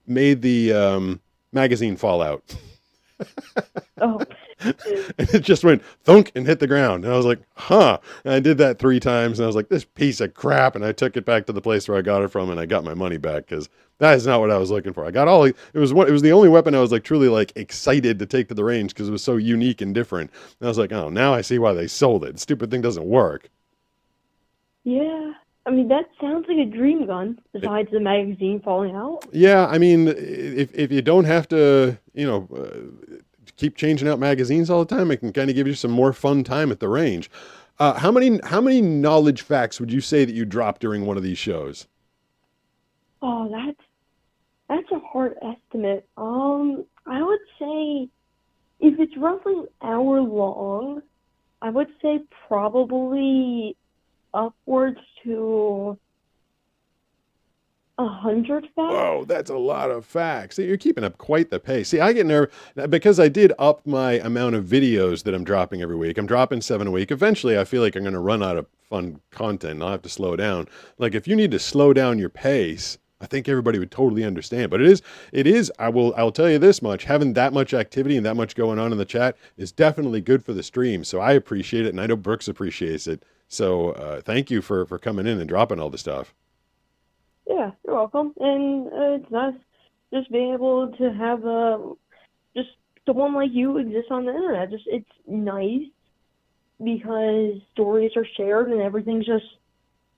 made the magazine fall out. Oh. And it just went thunk and hit the ground. And I was like, huh. And I did that 3 times. And I was like, this piece of crap. And I took it back to the place where I got it from, and I got my money back, because that is not what I was looking for. It was the only weapon I was like truly like excited to take to the range, because it was so unique and different. And I was like, oh, now I see why they sold it. Stupid thing doesn't work. Yeah. I mean, that sounds like a dream gun, besides the magazine falling out. Yeah. I mean, if you don't have to, keep changing out magazines all the time, it can kind of give you some more fun time at the range. How many knowledge facts would you say that you dropped during one of these shows? Oh, that's a hard estimate. I would say if it's roughly an hour long, I would say probably upwards to 100 facts. Whoa, that's a lot of facts. You're keeping up quite the pace. See, I get nervous because I did up my amount of videos that I'm dropping every week. I'm dropping 7 a week. Eventually, I feel like I'm going to run out of fun content. I'll have to slow down. Like, if you need to slow down your pace, I think everybody would totally understand. But it is. I'll tell you this much: having that much activity and that much going on in the chat is definitely good for the stream. So I appreciate it, and I know Brooks appreciates it. So thank you for coming in and dropping all the stuff. Yeah, you're welcome. And it's nice just being able to have just someone like you exist on the internet. It's nice because stories are shared and everything's just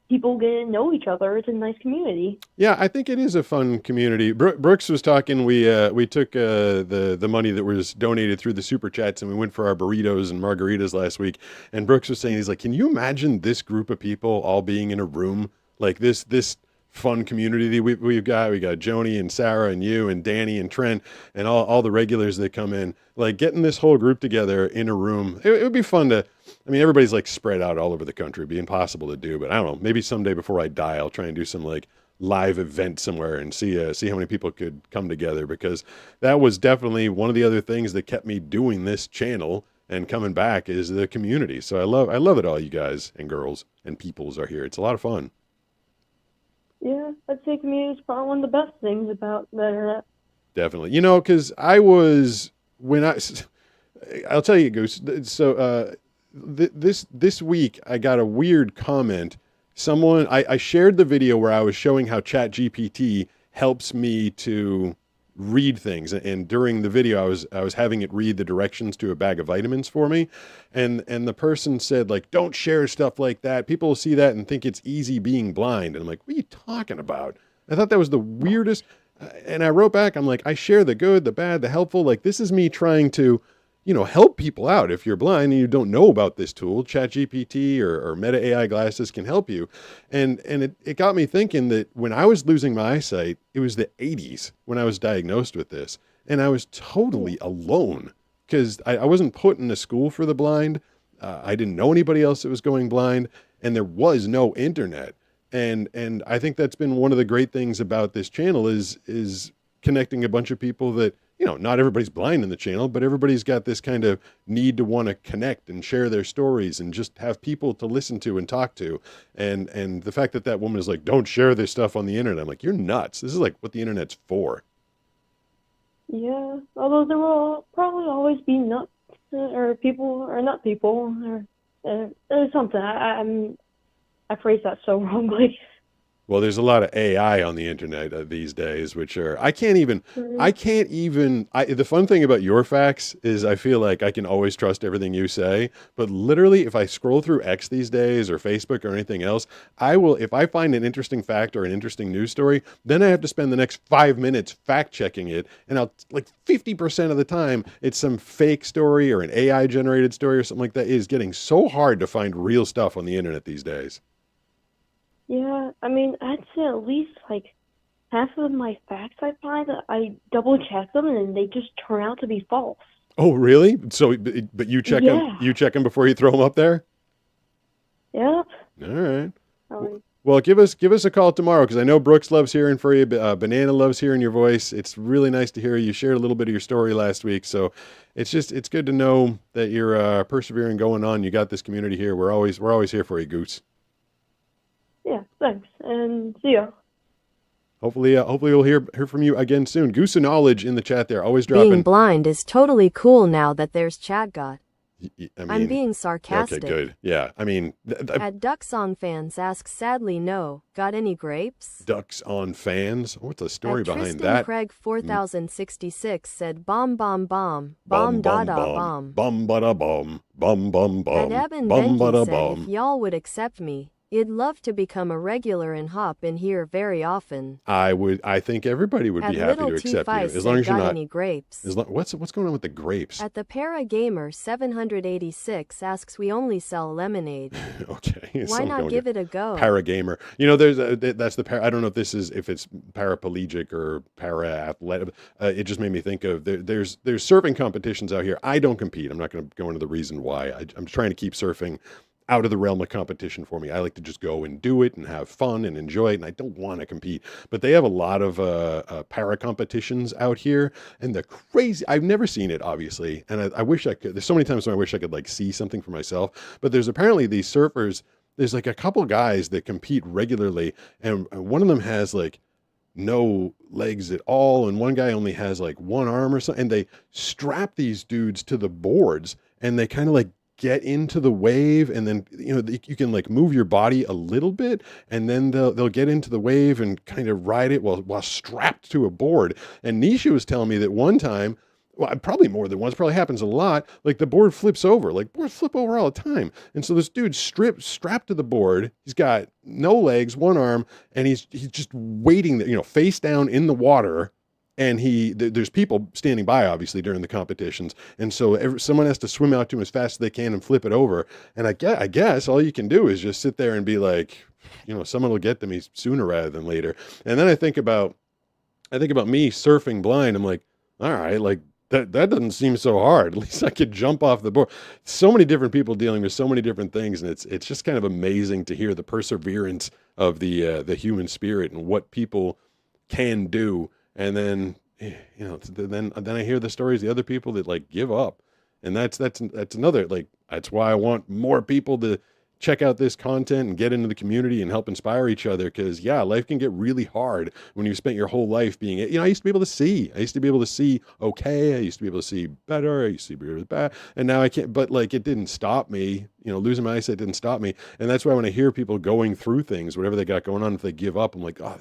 people get to know each other. It's a nice community. Yeah, I think it is a fun community. Brooks was talking. We took the money that was donated through the super chats, and we went for our burritos and margaritas last week. And Brooks was saying, he's like, can you imagine this group of people all being in a room like this fun community we've got? We got Joni and Sarah and you and Danny and Trent and all the regulars that come in, like getting this whole group together in a room. It would be fun to, I mean, everybody's like spread out all over the country. It'd be impossible to do, but I don't know, maybe someday before I die, I'll try and do some like live event somewhere and see how many people could come together, because that was definitely one of the other things that kept me doing this channel and coming back is the community. So I love it all you guys and girls and peoples are here. It's a lot of fun. Yeah, I'd say community is probably one of the best things about the internet. Definitely. Because I'll tell you, Goose. So this week I got a weird comment. I shared the video where I was showing how ChatGPT helps me to read things, and during the video I was having it read the directions to a bag of vitamins for me, and the person said, like, don't share stuff like that. People will see that and think it's easy being blind. And I'm like, what are you talking about? I thought that was the weirdest. And I wrote back, I'm like, I share the good, the bad, the helpful. Like, this is me trying to help people out. If you're blind and you don't know about this tool, ChatGPT or Meta AI glasses can help you. And it got me thinking that when I was losing my eyesight, it was the 80s when I was diagnosed with this. and I was totally alone because I wasn't put in a school for the blind. I didn't know anybody else that was going blind, and there was no internet. And I think that's been one of the great things about this channel is connecting a bunch of people that, you know, not everybody's blind in the channel, but everybody's got this kind of need to want to connect and share their stories and just have people to listen to and talk to. And the fact that that woman is like, don't share this stuff on the internet. I'm like, you're nuts. This is like what the internet's for. Yeah, although there will probably always be nuts or people or not people or something. I phrased that so wrongly. Well, there's a lot of AI on the internet these days, which are, the fun thing about your facts is I feel like I can always trust everything you say, but literally if I scroll through X these days or Facebook or anything else, if I find an interesting fact or an interesting news story, then I have to spend the next 5 minutes fact checking it. And I'll like 50% of the time it's some fake story or an AI generated story or something like that. It is getting so hard to find real stuff on the internet these days. Yeah, I mean, I'd say at least like half of my facts I find, I double check them and they just turn out to be false. Oh, really? So, but you check them, before you throw them up there? Yep. All right. Um, Well, give us a call tomorrow because I know Brooks loves hearing for you. Banana loves hearing your voice. It's really nice to hear you. Shared a little bit of your story last week, so it's good to know that you're persevering, going on. You got this community here. We're always here for you, Goose. yeah, thanks, and see ya. Hopefully we'll hear from you again soon. Goose of Knowledge in the chat there, always dropping. Being blind is totally cool now that there's ChatGot. I'm being sarcastic. Okay, good. Yeah, I mean... At Ducks on Fans asks, sadly no. Got any grapes? Ducks on Fans? What's the story At behind Tristan that? Craig 4066 said bomb bomb bomb. Bomb da da bomb. Bum ba da bum. Bum bum bum. At Evan Bum ba da Benke said, if bum. y'all would accept me, I'd love to become a regular and hop in here very often. I think everybody would be happy to accept you. As long as you're got not... any grapes? What's going on with the grapes? At the Para Gamer 786 asks, we only sell lemonade. Okay. Why not give it a go? Paragamer. You know, that's the I don't know if it's paraplegic or para athletic. It just made me think of there's surfing competitions out here. I don't compete. I'm not going to go into the reason why. I'm trying to keep surfing out of the realm of competition for me. I like to just go and do it and have fun and enjoy it, and I don't want to compete. But they have a lot of para competitions out here, and the crazy... I've never seen it, obviously, and I wish I could. There's so many times when I wish I could like see something for myself. But there's apparently these surfers. There's like a couple guys that compete regularly, and one of them has like no legs at all, and one guy only has like one arm or something. And they strap these dudes to the boards, and they kind of like get into the wave, and then you can like move your body a little bit, and then they'll get into the wave and kind of ride it while strapped to a board. And Nisha was telling me that one time, well, probably more than once, probably happens a lot, like the board flips over. Like boards flip over all the time. And so this dude's strapped to the board. He's got no legs, one arm, and he's just waiting there, face down in the water. And there's people standing by, obviously, during the competitions. And so someone has to swim out to him as fast as they can and flip it over. And I guess all you can do is just sit there and be like, someone will get to me sooner rather than later. And then I think about me surfing blind. I'm like, all right, like that doesn't seem so hard. At least I could jump off the board. So many different people dealing with so many different things. And it's just kind of amazing to hear the perseverance of the human spirit and what people can do. And then, then I hear the stories of the other people that like give up, and that's another, like, that's why I want more people to check out this content and get into the community and help inspire each other. Because life can get really hard when you've spent your whole life being, I used to be able to see. I used to be able to see okay. I used to be able to see better. I used to be able to see bad, and now I can't. But like, it didn't stop me. Losing my eyesight didn't stop me. And that's why when I hear people going through things, whatever they got going on, if they give up, I'm like, oh,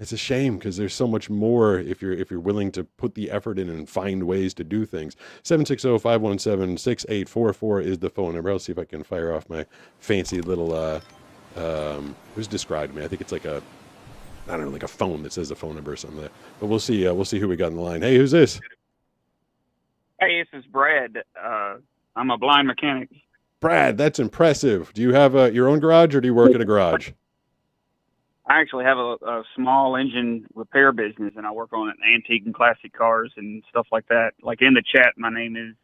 it's a shame, because there's so much more if you're willing to put the effort in and find ways to do things. 760-517-6844 is the phone number. I'll see if I can fire off my fancy little who's described me. I think it's like a phone that says a phone number or something like that. But we'll see who we got in the line. Hey, who's this? Hey, this is Brad. I'm a blind mechanic. Brad, that's impressive. Do you have your own garage, or do you work at a garage? I actually have a small engine repair business, and I work on antique and classic cars and stuff like that. Like in the chat, my name is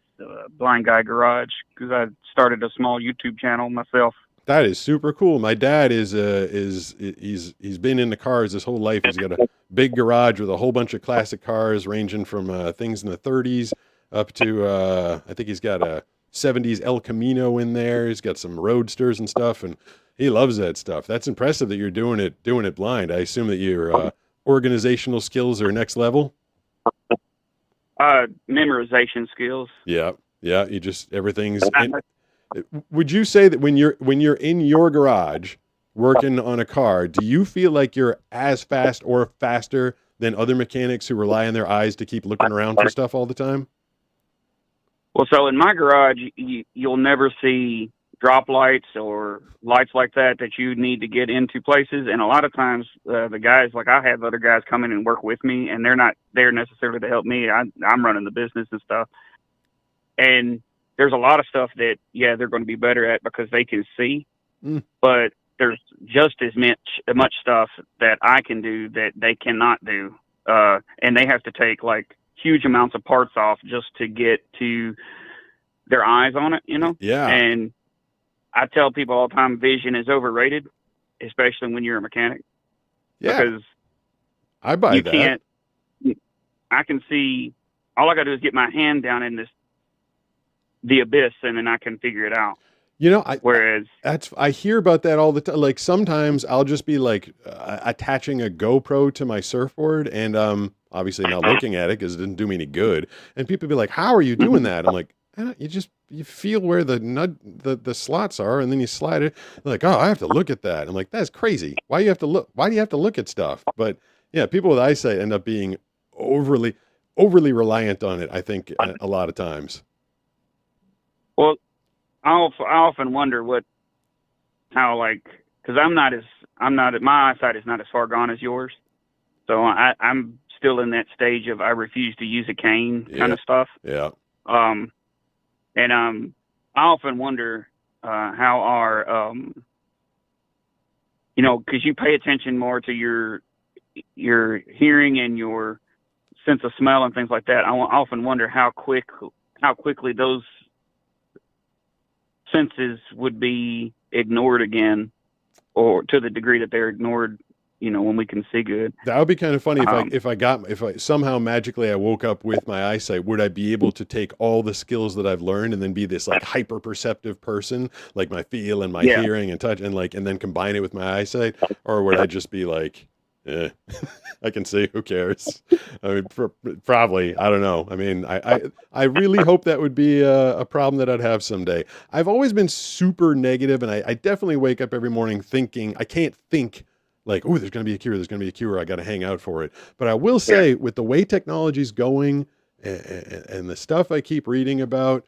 Blind Guy Garage because I started a small YouTube channel myself. That is super cool. My dad he's been into cars his whole life. He's got a big garage with a whole bunch of classic cars, ranging from things in the 30s up to I think he's got a 70s El Camino in there. He's got some roadsters and stuff, and he loves that stuff. That's impressive that you're doing it blind. I assume that your organizational skills are next level. Memorization skills. Yeah. You just everything's. Would you say that when you're in your garage working on a car, do you feel like you're as fast or faster than other mechanics who rely on their eyes to keep looking around for stuff all the time? Well, so in my garage, you'll never see drop lights or lights like that you need to get into places. And a lot of times the guys, like I have other guys come in and work with me, and they're not there necessarily to help me. I'm running the business and stuff. And there's a lot of stuff that, they're going to be better at because they can see. But there's just as much stuff that I can do that they cannot do. And they have to take like huge amounts of parts off just to get to their eyes on it, you know? Yeah. And I tell people all the time, vision is overrated, especially when you're a mechanic. Yeah. Because I buy that. I can see, all I got to do is get my hand down in the abyss, and then I can figure it out. You know, I hear about that all the time. Like sometimes I'll just be like attaching a GoPro to my surfboard, and obviously not looking at it because it didn't do me any good. And people be like, "How are you doing that?" I'm like, you feel where the slots are, and then you slide it. They're like, "Oh, I have to look at that." I'm like, "That's crazy. Why do you have to look? Why do you have to look at stuff?" But yeah, people with eyesight end up being overly reliant on it, I think, a lot of times. Well, I often wonder how because my eyesight is not as far gone as yours, so I'm still in that stage of I refuse to use a cane kind of stuff. Yeah. And I often wonder how our because you pay attention more to your hearing and your sense of smell and things like that. I often wonder how quickly those senses would be ignored again, or to the degree that they're ignored, when we can see good. That would be kind of funny if I somehow magically I woke up with my eyesight. Would I be able to take all the skills that I've learned and then be this like hyper perceptive person, like my feel and my hearing and touch, and then combine it with my eyesight? Or would I just be like, I can see, who cares? I mean, probably, I don't know. I mean, I really hope that would be a problem that I'd have someday. I've always been super negative, and I definitely wake up every morning thinking, I can't think like, oh, there's going to be a cure, I got to hang out for it. But I will say, with the way technology's going and the stuff I keep reading about,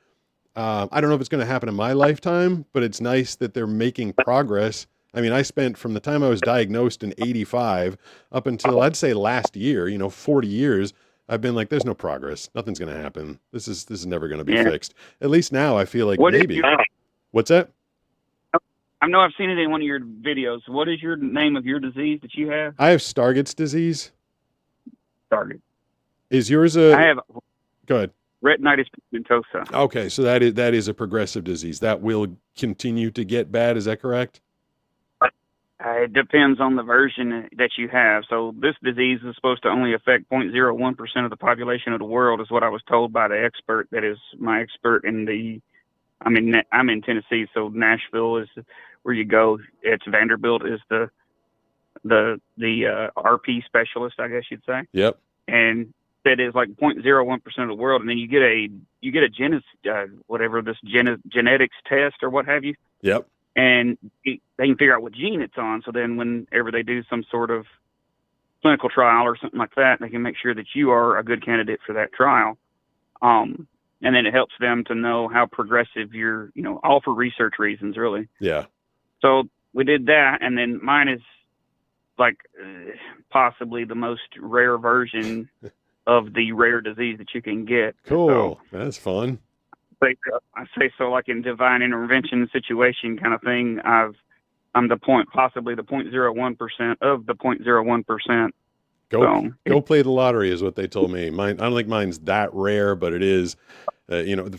I don't know if it's going to happen in my lifetime, but it's nice that they're making progress. I mean, I spent from the time I was diagnosed in 85 up until I'd say last year, 40 years, I've been like, there's no progress. Nothing's going to happen. This is never going to be fixed. At least now I feel like maybe. What's that? I know I've seen it in one of your videos. What is your name of your disease that you have? I have Stargardt's disease. Stargardt. Is yours I have. Go ahead. Retinitis pigmentosa. Okay, so that is a progressive disease. That will continue to get bad. Is that correct? It depends on the version that you have. So this disease is supposed to only affect 0.01% of the population of the world, is what I was told by the expert. That is my expert in I'm in Tennessee, so Nashville is where you go. It's Vanderbilt is the RP specialist, I guess you'd say. Yep. And that is like 0.01% of the world, and then you get a genetics test or what have you. Yep. And they can figure out what gene it's on. So then whenever they do some sort of clinical trial or something like that, they can make sure that you are a good candidate for that trial. And then it helps them to know how progressive you're, all for research reasons, really. Yeah. So we did that. And then mine is like possibly the most rare version of the rare disease that you can get. Cool. So, that's fun. I say so, like in divine intervention situation kind of thing. I've I'm possibly the 0.01% of the 0.01%. Go play the lottery is what they told me. Mine, I don't think mine's that rare, but it is.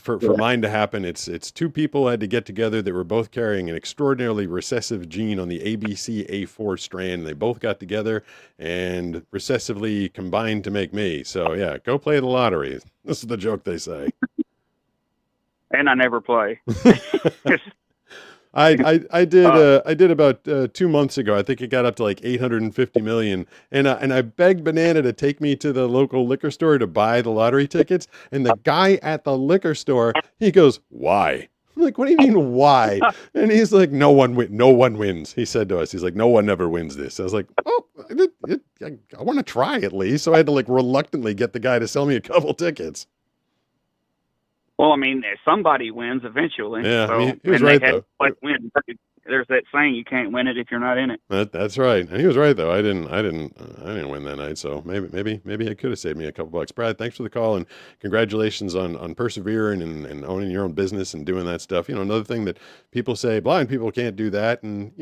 For mine to happen, it's two people had to get together that were both carrying an extraordinarily recessive gene on the ABCA4 strand. They both got together and recessively combined to make me. So yeah, go play the lottery. This is the joke they say. And I never play. I did about 2 months ago. I think it got up to like 850 million, and I begged Banana to take me to the local liquor store to buy the lottery tickets. And the guy at the liquor store, he goes, "Why?" I'm like, "What do you mean why?" And he's like, "No one wins." He said to us, he's like, "No one ever wins this." I was like, "Oh, I want to try at least." So I had to like reluctantly get the guy to sell me a couple tickets. Well, I mean, somebody wins eventually. Yeah, so, I mean, he was right though. Win. There's that saying, you can't win it if you're not in it. That's right, and he was right though. I didn't win that night, so maybe it could have saved me a couple bucks. Brad, thanks for the call and congratulations on persevering and owning your own business and doing that stuff. Another thing that people say, blind people can't do that, and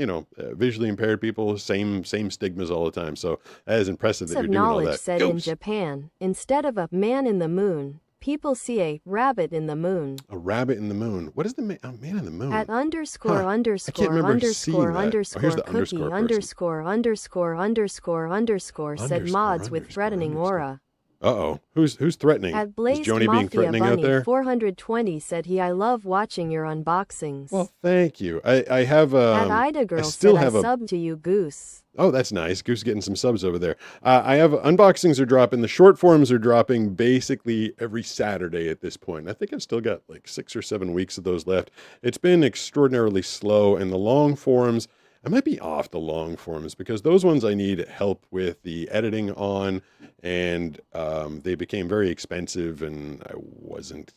visually impaired people, same stigmas all the time. So that is impressive that you're doing all that. Said in Japan, instead of a man in the moon, people see a rabbit in the moon. A rabbit in the moon. What is the man in the moon? At underscore underscore underscore underscore cookie underscore said mods with threatening aura. Uh-oh. Who's threatening? At Blazed is Joni being threatening Bunny out there? 420 said I love watching your unboxings. Well, thank you. I have At Ida Girl said I sub to you, Goose. Oh, that's nice. Goose getting some subs over there. I have unboxings are dropping. The short forms are dropping basically every Saturday at this point. I think I've still got like 6 or 7 weeks of those left. It's been extraordinarily slow, and the long forms, I might be off the long forms because those ones I need help with the editing on, and they became very expensive, and I wasn't.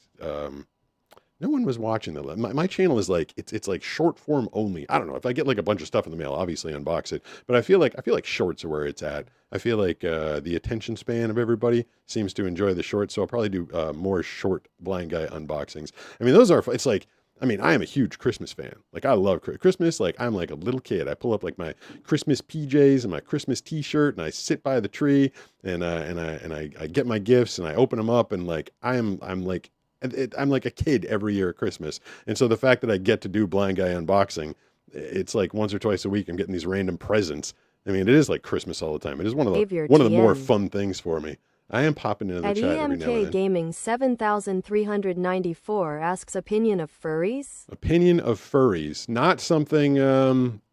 No one was watching them. My channel is like it's like short form only. I don't know if I get like a bunch of stuff in the mail, obviously unbox it. But I feel like shorts are where it's at. I feel like the attention span of everybody seems to enjoy the shorts, so I'll probably do more short blind guy unboxings. I mean, those are. It's like. I mean, I am a huge Christmas fan. Like, I love Christmas. Like, I'm like a little kid. I pull up like my Christmas PJs and my Christmas T-shirt, and I sit by the tree, and I get my gifts, and I open them up, and like I'm like a kid every year at Christmas. And so the fact that I get to do blind guy unboxing, it's like once or twice a week I'm getting these random presents. I mean, it is like Christmas all the time. It is one of the more fun things for me. I am popping into the chat every now and then. At EMK Gaming 7394 asks opinion of furries? Opinion of furries. Not something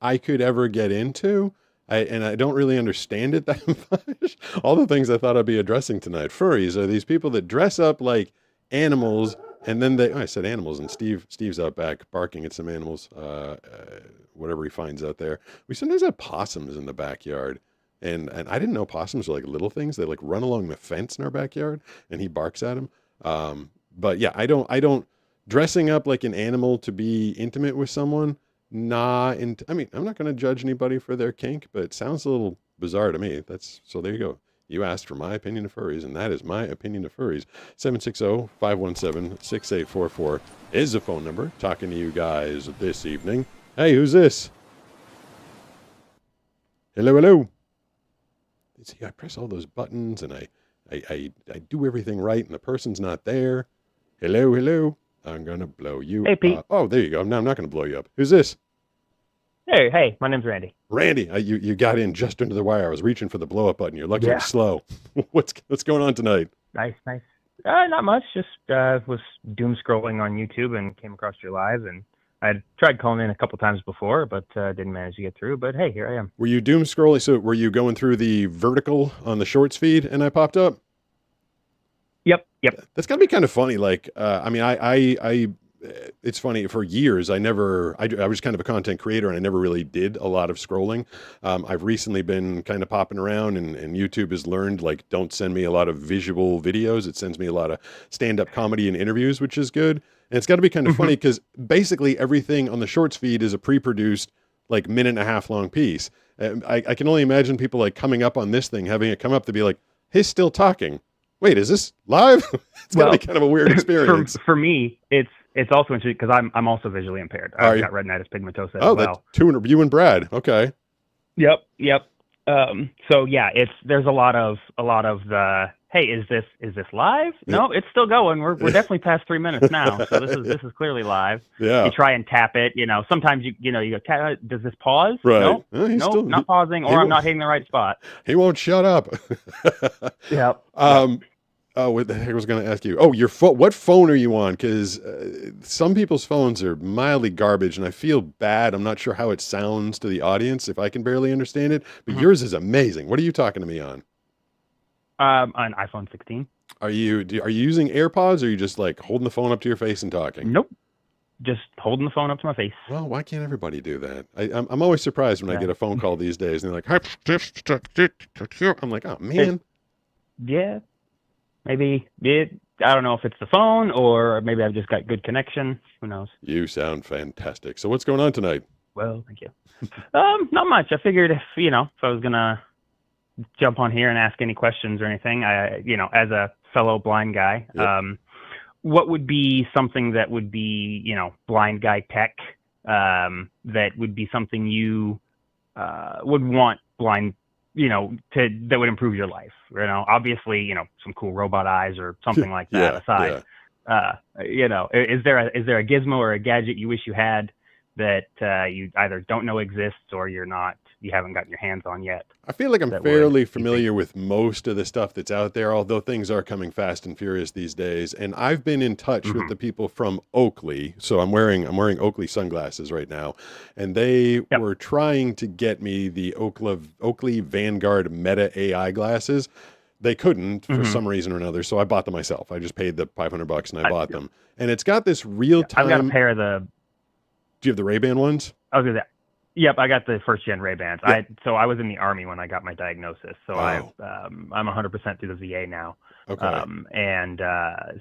I could ever get into. I don't really understand it that much. All the things I thought I'd be addressing tonight. Furries are these people that dress up like animals, and then I said animals, and Steve's out back barking at some animals, whatever he finds out there. We sometimes have possums in the backyard. And I didn't know possums are like little things. They like run along the fence in our backyard, and he barks at them. But yeah, I don't dressing up like an animal to be intimate with someone. I mean, I'm not going to judge anybody for their kink, but it sounds a little bizarre to me. So there you go. You asked for my opinion of furries, and that is my opinion of furries. 760-517-6844 is the phone number. Talking to you guys this evening. Hey, who's this? Hello. See, I press all those buttons, and I do everything right, and the person's not there. Hello. I'm gonna blow you. Hey, Pete. Oh, there you go. No, I'm not gonna blow you up. Who's this? Hey, my name's Randy. Randy, you got in just under the wire. I was reaching for the blow up button. You're lucky I'm slow. What's going on tonight? Nice. Not much. Just was doom scrolling on YouTube and came across your live, and I tried calling in a couple times before, but didn't manage to get through. But hey, here I am. Were you doom scrolling? So were you going through the vertical on the shorts feed, and I popped up? Yep. That's gotta be kind of funny. Like, I mean, I it's funny. For years, I was kind of a content creator, and I never really did a lot of scrolling. I've recently been kind of popping around, and YouTube has learned, like, don't send me a lot of visual videos. It sends me a lot of stand-up comedy and interviews, which is good. And it's got to be kind of funny because basically everything on the shorts feed is a pre-produced, like, minute-and-a-half long piece. I can only imagine people like coming up on this thing, having it come up to be like, he's still talking. Wait, is this live? It's gotta Well, be kind of a weird experience. for me, it's also interesting because I'm also visually impaired. Are I've you? got retinitis pigmentosa Oh, as that's well. you and Brad. Okay. Yep. So yeah, there's a lot of the, hey, is this live? No, it's still going. We're definitely past 3 minutes now. So this is clearly live. Yeah. You try and tap it. Sometimes you go, does this pause? Right. No, He's no, still- not pausing, he or I'm won't- not hitting the right spot. He won't shut up. Yep. Oh, what the heck was going to ask you? Oh, your phone. What phone are you on? Because some people's phones are mildly garbage, and I feel bad. I'm not sure how it sounds to the audience if I can barely understand it. But yours is amazing. What are you talking to me on? An iPhone 16. Are you using AirPods, or are you just like holding the phone up to your face and talking? Nope. Just holding the phone up to my face. Well, why can't everybody do that? I'm always surprised when I get a phone call these days, and they're like, I'm like, oh man. Yeah. Maybe I don't know if it's the phone or maybe I've just got good connection. Who knows? You sound fantastic. So what's going on tonight? Well, thank you. Not much. I figured if I was gonna jump on here and ask any questions or anything, as a fellow blind guy, what would be something that would be, blind guy tech, that would be something you would want blind, that would improve your life? Obviously, some cool robot eyes or something like that aside. Is there a gizmo or a gadget you wish you had that you either don't know exists or you haven't gotten your hands on yet? I feel like I'm fairly familiar with most of the stuff that's out there, although things are coming fast and furious these days. And I've been in touch with the people from Oakley. So I'm wearing Oakley sunglasses right now, and they were trying to get me the Oakley Vanguard Meta AI glasses. They couldn't for some reason or another, so I bought them myself. I just paid the $500 and I bought them. And it's got this real time. I've got a pair of the. Do you have the Ray-Ban ones? I was gonna say, yep, I got the first gen Ray-Bans. Yep. So I was in the Army when I got my diagnosis. So I'm 100% through the VA now. Okay.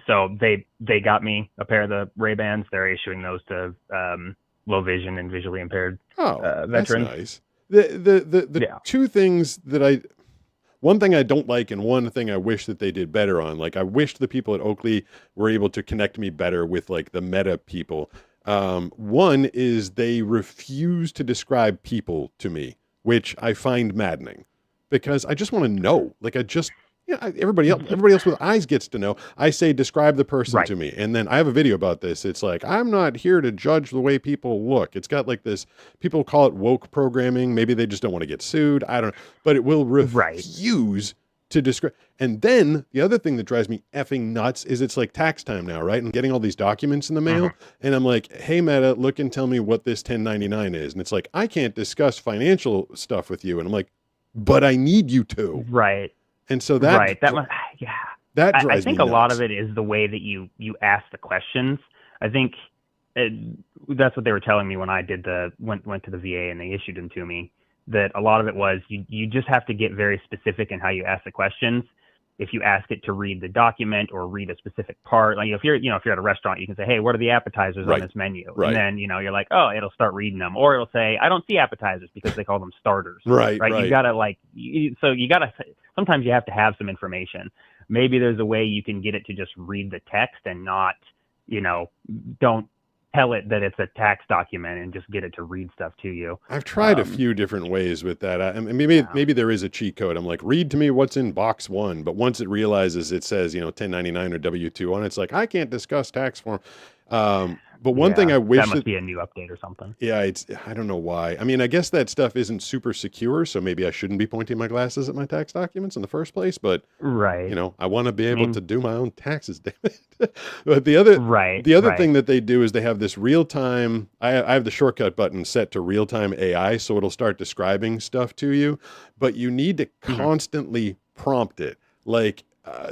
So they got me a pair of the Ray-Bans. They're issuing those to low vision and visually impaired veterans. That's nice. The two things that one thing I don't like and one thing I wish that they did better on, like I wish the people at Oakley were able to connect me better with like the Meta people. One is they refuse to describe people to me, which I find maddening because I just want to know. Like everybody else with eyes gets to know. I say, describe the person to me. And then I have a video about this. It's like, I'm not here to judge the way people look. It's got like this, people call it woke programming. Maybe they just don't want to get sued. I don't know, but it will refuse to describe. And then the other thing that drives me effing nuts is it's like tax time now, right? And getting all these documents in the mail. And I'm like, hey, Meta, look and tell me what this 1099 is. And it's like, I can't discuss financial stuff with you. And I'm like, but I need you to. Right. And so that, that drives I think me a lot nuts. of it is the way that you ask the questions. I think that's what they were telling me when I went to the VA and they issued them to me, that a lot of it was you just have to get very specific in how you ask the questions. If you ask it to read the document or read a specific part, like if you're at a restaurant, you can say, hey, what are the appetizers on this menu? And then, you're like, oh, it'll start reading them. Or it'll say, I don't see appetizers because they call them starters. Right. You gotta sometimes you have to have some information. Maybe there's a way you can get it to just read the text and not, don't tell it that it's a tax document and just get it to read stuff to you. I've tried a few different ways with that. Maybe there is a cheat code. I'm like, read to me what's in box 1. But once it realizes it says, 1099 or W-2 on it, it's like, I can't discuss tax form. But one thing I wish that must be a new update or something. Yeah, I don't know why. I mean, I guess that stuff isn't super secure, so maybe I shouldn't be pointing my glasses at my tax documents in the first place. But I want to be able to do my own taxes, damn it. But the other thing that they do is they have this real time. I have the shortcut button set to real time AI, so it'll start describing stuff to you. But you need to constantly prompt it. Like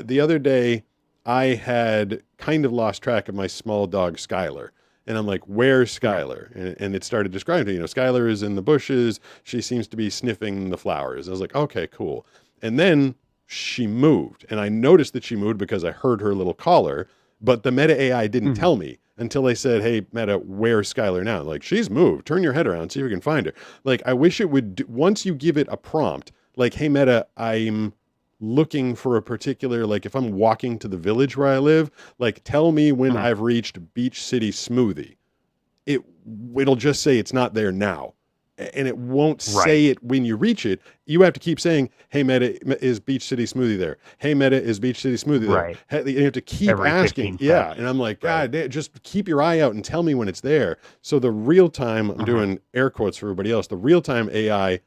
the other day, I had kind of lost track of my small dog Skylar. And I'm like, where's Skylar? And it started describing to me, Skylar is in the bushes. She seems to be sniffing the flowers. I was like, okay, cool. And then she moved. And I noticed that she moved because I heard her little caller. But the Meta AI didn't tell me until I said, hey, Meta, where's Skylar now? Like, she's moved. Turn your head around. See if you can find her. Like, I wish it would, once you give it a prompt, like, hey, Meta, I'm looking for a particular, like if I'm walking to the village where I live, like tell me when I've reached Beach City Smoothie. It'll just say it's not there now. And it won't say it when you reach it. You have to keep saying, hey, Meta, is Beach City Smoothie there? Hey, Meta, is Beach City Smoothie there? Right. You have to keep Every asking. 15 Yeah. steps. And I'm like, God, just keep your eye out and tell me when it's there. So the real time, I'm doing air quotes for everybody else, the real time AI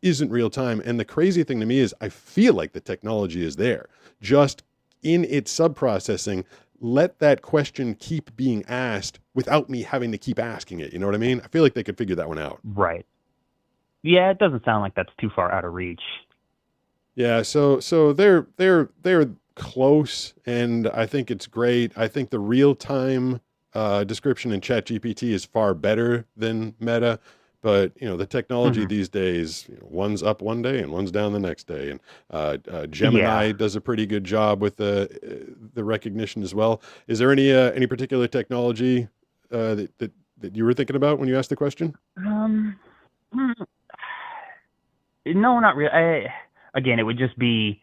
isn't real time. And the crazy thing to me is I feel like the technology is there. Just in its sub-processing, let that question keep being asked without me having to keep asking it. You know what I mean? I feel like they could figure that one out. Right. Yeah, it doesn't sound like that's too far out of reach. Yeah, so they're close, and I think it's great. I think the real-time description in ChatGPT is far better than Meta, but the technology these days, one's up one day and one's down the next day, and Gemini does a pretty good job with the recognition as well. Is there any particular technology that you were thinking about when you asked the question? No, not really. Again, it would just be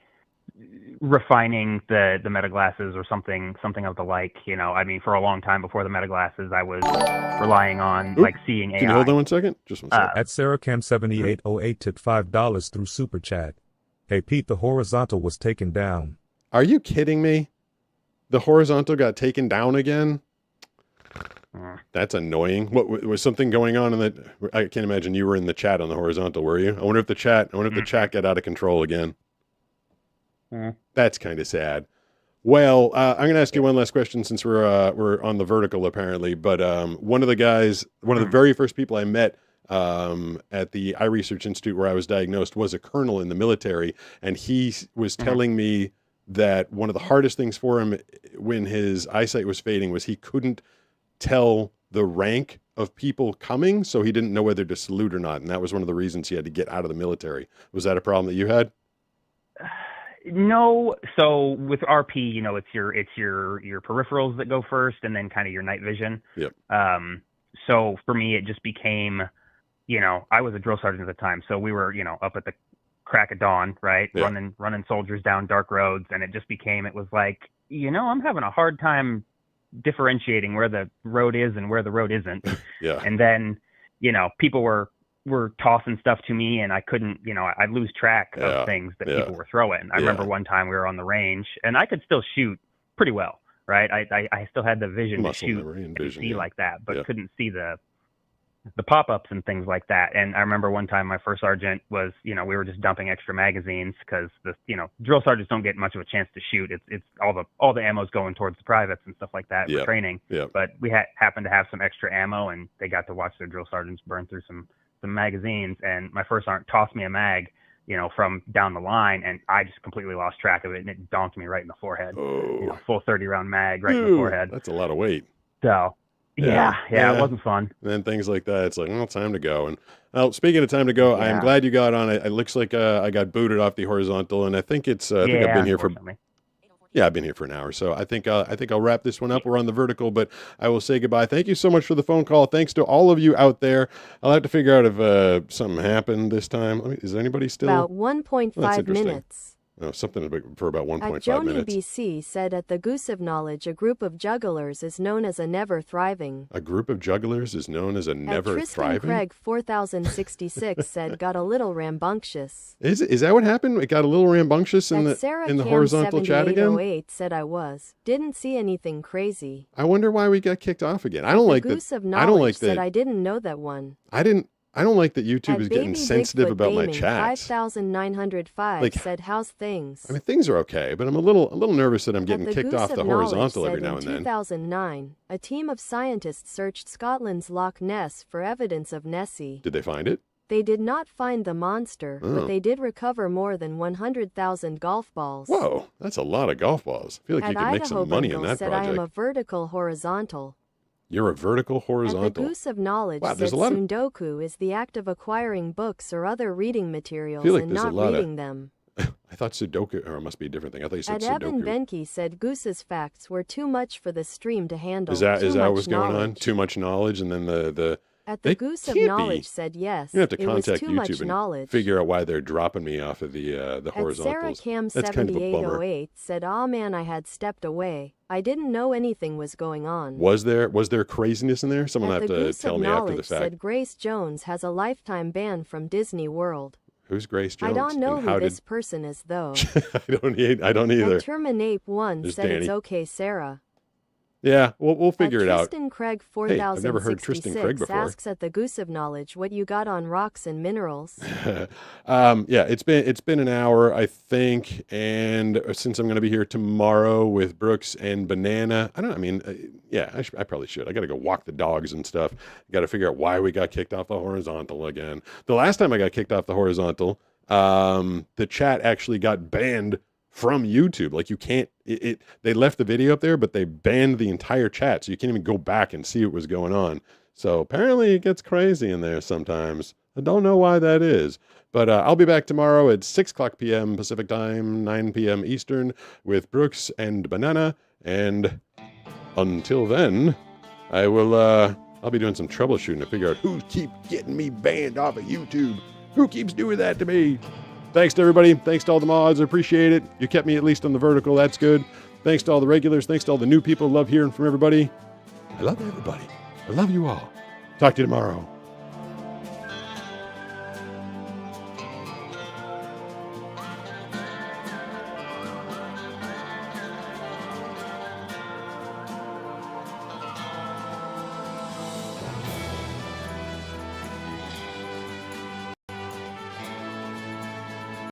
refining the Meta glasses or something of the like. I mean, for a long time before the Meta glasses, I was relying on like seeing AI. Can you hold on 1 second? Just 1 second. At SarahCam7808 tipped $5 through Super Chat. Hey Pete, the horizontal was taken down. Are you kidding me? The horizontal got taken down again? That's annoying. What was something going on in the? I can't imagine you were in the chat on the horizontal, were you? I wonder if the chat got out of control again. That's kind of sad. Well, I'm going to ask you one last question since we're on the vertical apparently. But one of the very first people I met at the Eye Research Institute where I was diagnosed was a colonel in the military, and he was telling me that one of the hardest things for him when his eyesight was fading was he couldn't tell the rank of people coming, so he didn't know whether to salute or not, and that was one of the reasons he had to get out of the military. Was that a problem that you had? No. So with RP, it's your peripherals that go first, and then kind of your night vision. Yep. So for me, it just became, I was a drill sergeant at the time, so we were, up at the crack of dawn, right, running soldiers down dark roads, and it was like, I'm having a hard time differentiating where the road is and where the road isn't. Yeah. And then, people were tossing stuff to me, and I couldn't, I'd lose track of things that people were throwing. I remember one time we were on the range, and I could still shoot pretty well, right? I still had the vision to shoot and see like that, but couldn't see the pop-ups and things like that. And I remember one time my first sergeant was, we were just dumping extra magazines because drill sergeants don't get much of a chance to shoot. It's all the ammo's going towards the privates and stuff like that for training. Yeah. But we happened to have some extra ammo, and they got to watch their drill sergeants burn through some magazines. And my first sergeant tossed me a mag, from down the line, and I just completely lost track of it, and it donked me right in the forehead. Full 30-round mag right in the forehead. That's a lot of weight. So yeah, it wasn't fun. And then things like that, it's like, well, time to go. And well, speaking of time to go, I am glad you got on. It looks like I got booted off the horizontal, and I think it's I think I've been here for I've been here for an hour, so I think I'll wrap this one up. We're on the vertical, but I will say goodbye. Thank you so much for the phone call. Thanks to all of you out there. I'll have to figure out if something happened this time. Is anybody still? About 1.5 minutes. Oh, something for about 1.5 minutes. BC said at the Goose of Knowledge, a group of jugglers is known as a never thriving. A group of jugglers is known as a never Tristan thriving? Craig 4066 said got a little rambunctious. Is that what happened? It got a little rambunctious in the horizontal chat again? 7808 said I didn't see anything crazy. I wonder why we got kicked off again. I don't like that. Goose of Knowledge said I didn't know that one. I don't like that YouTube is getting sensitive Bigfoot about my Gaming chats. 5905 said how's things? I mean, things are okay, but I'm a little nervous that I'm getting kicked off the horizontal every now and then. In 2009, a team of scientists searched Scotland's Loch Ness for evidence of Nessie. Did they find it? They did not find the monster, but they did recover more than 100,000 golf balls. Whoa, that's a lot of golf balls. I feel like you could make some money in that said project. I am a vertical horizontal. You're a vertical horizontal. And the Goose of Knowledge said Sundoku is the act of acquiring books or other reading materials and not reading them. I thought Sudoku, or it must be a different thing. I thought you said Sudoku. Evan Benke said Goose's facts were too much for the stream to handle. Is that what was going on? Too much knowledge, and then the At the They Goose of can't be. Knowledge said yes. You have to it was contact too much YouTube and knowledge. figure out why they're dropping me off of the At horizontals. Sarah That's kind of a bummer. Cam7808 said, "Aw man, I had stepped away. I didn't know anything was going on." Was there craziness in there? Someone At have the to Goose tell of me after the Knowledge fact. said Grace Jones has a lifetime ban from Disney World. Who's Grace Jones? I don't know and how who did... this person is though. I don't either. And Terminape1 There's said it's Danny. okay, Sarah. Yeah, we'll figure it out. Tristan Craig Hey, I've never heard Tristan Craig 4066 before. asks at the Goose of Knowledge what you got on rocks and minerals. Yeah, it's been an hour, I think, and since I'm going to be here tomorrow with Brooks and Banana, I probably should. I got to go walk the dogs and stuff. Got to figure out why we got kicked off the horizontal again. The last time I got kicked off the horizontal, the chat actually got banned from YouTube. Like you can't, they left the video up there, but they banned the entire chat. So you can't even go back and see what was going on. So apparently it gets crazy in there sometimes. I don't know why that is, but I'll be back tomorrow at 6 o'clock p.m. Pacific time, 9 p.m. Eastern with Brooks and Banana. And until then, I'll be doing some troubleshooting to figure out who keeps getting me banned off of YouTube. Who keeps doing that to me? Thanks to everybody. Thanks to all the mods. I appreciate it. You kept me at least on the vertical. That's good. Thanks to all the regulars. Thanks to all the new people. Love hearing from everybody. I love everybody. I love you all. Talk to you tomorrow.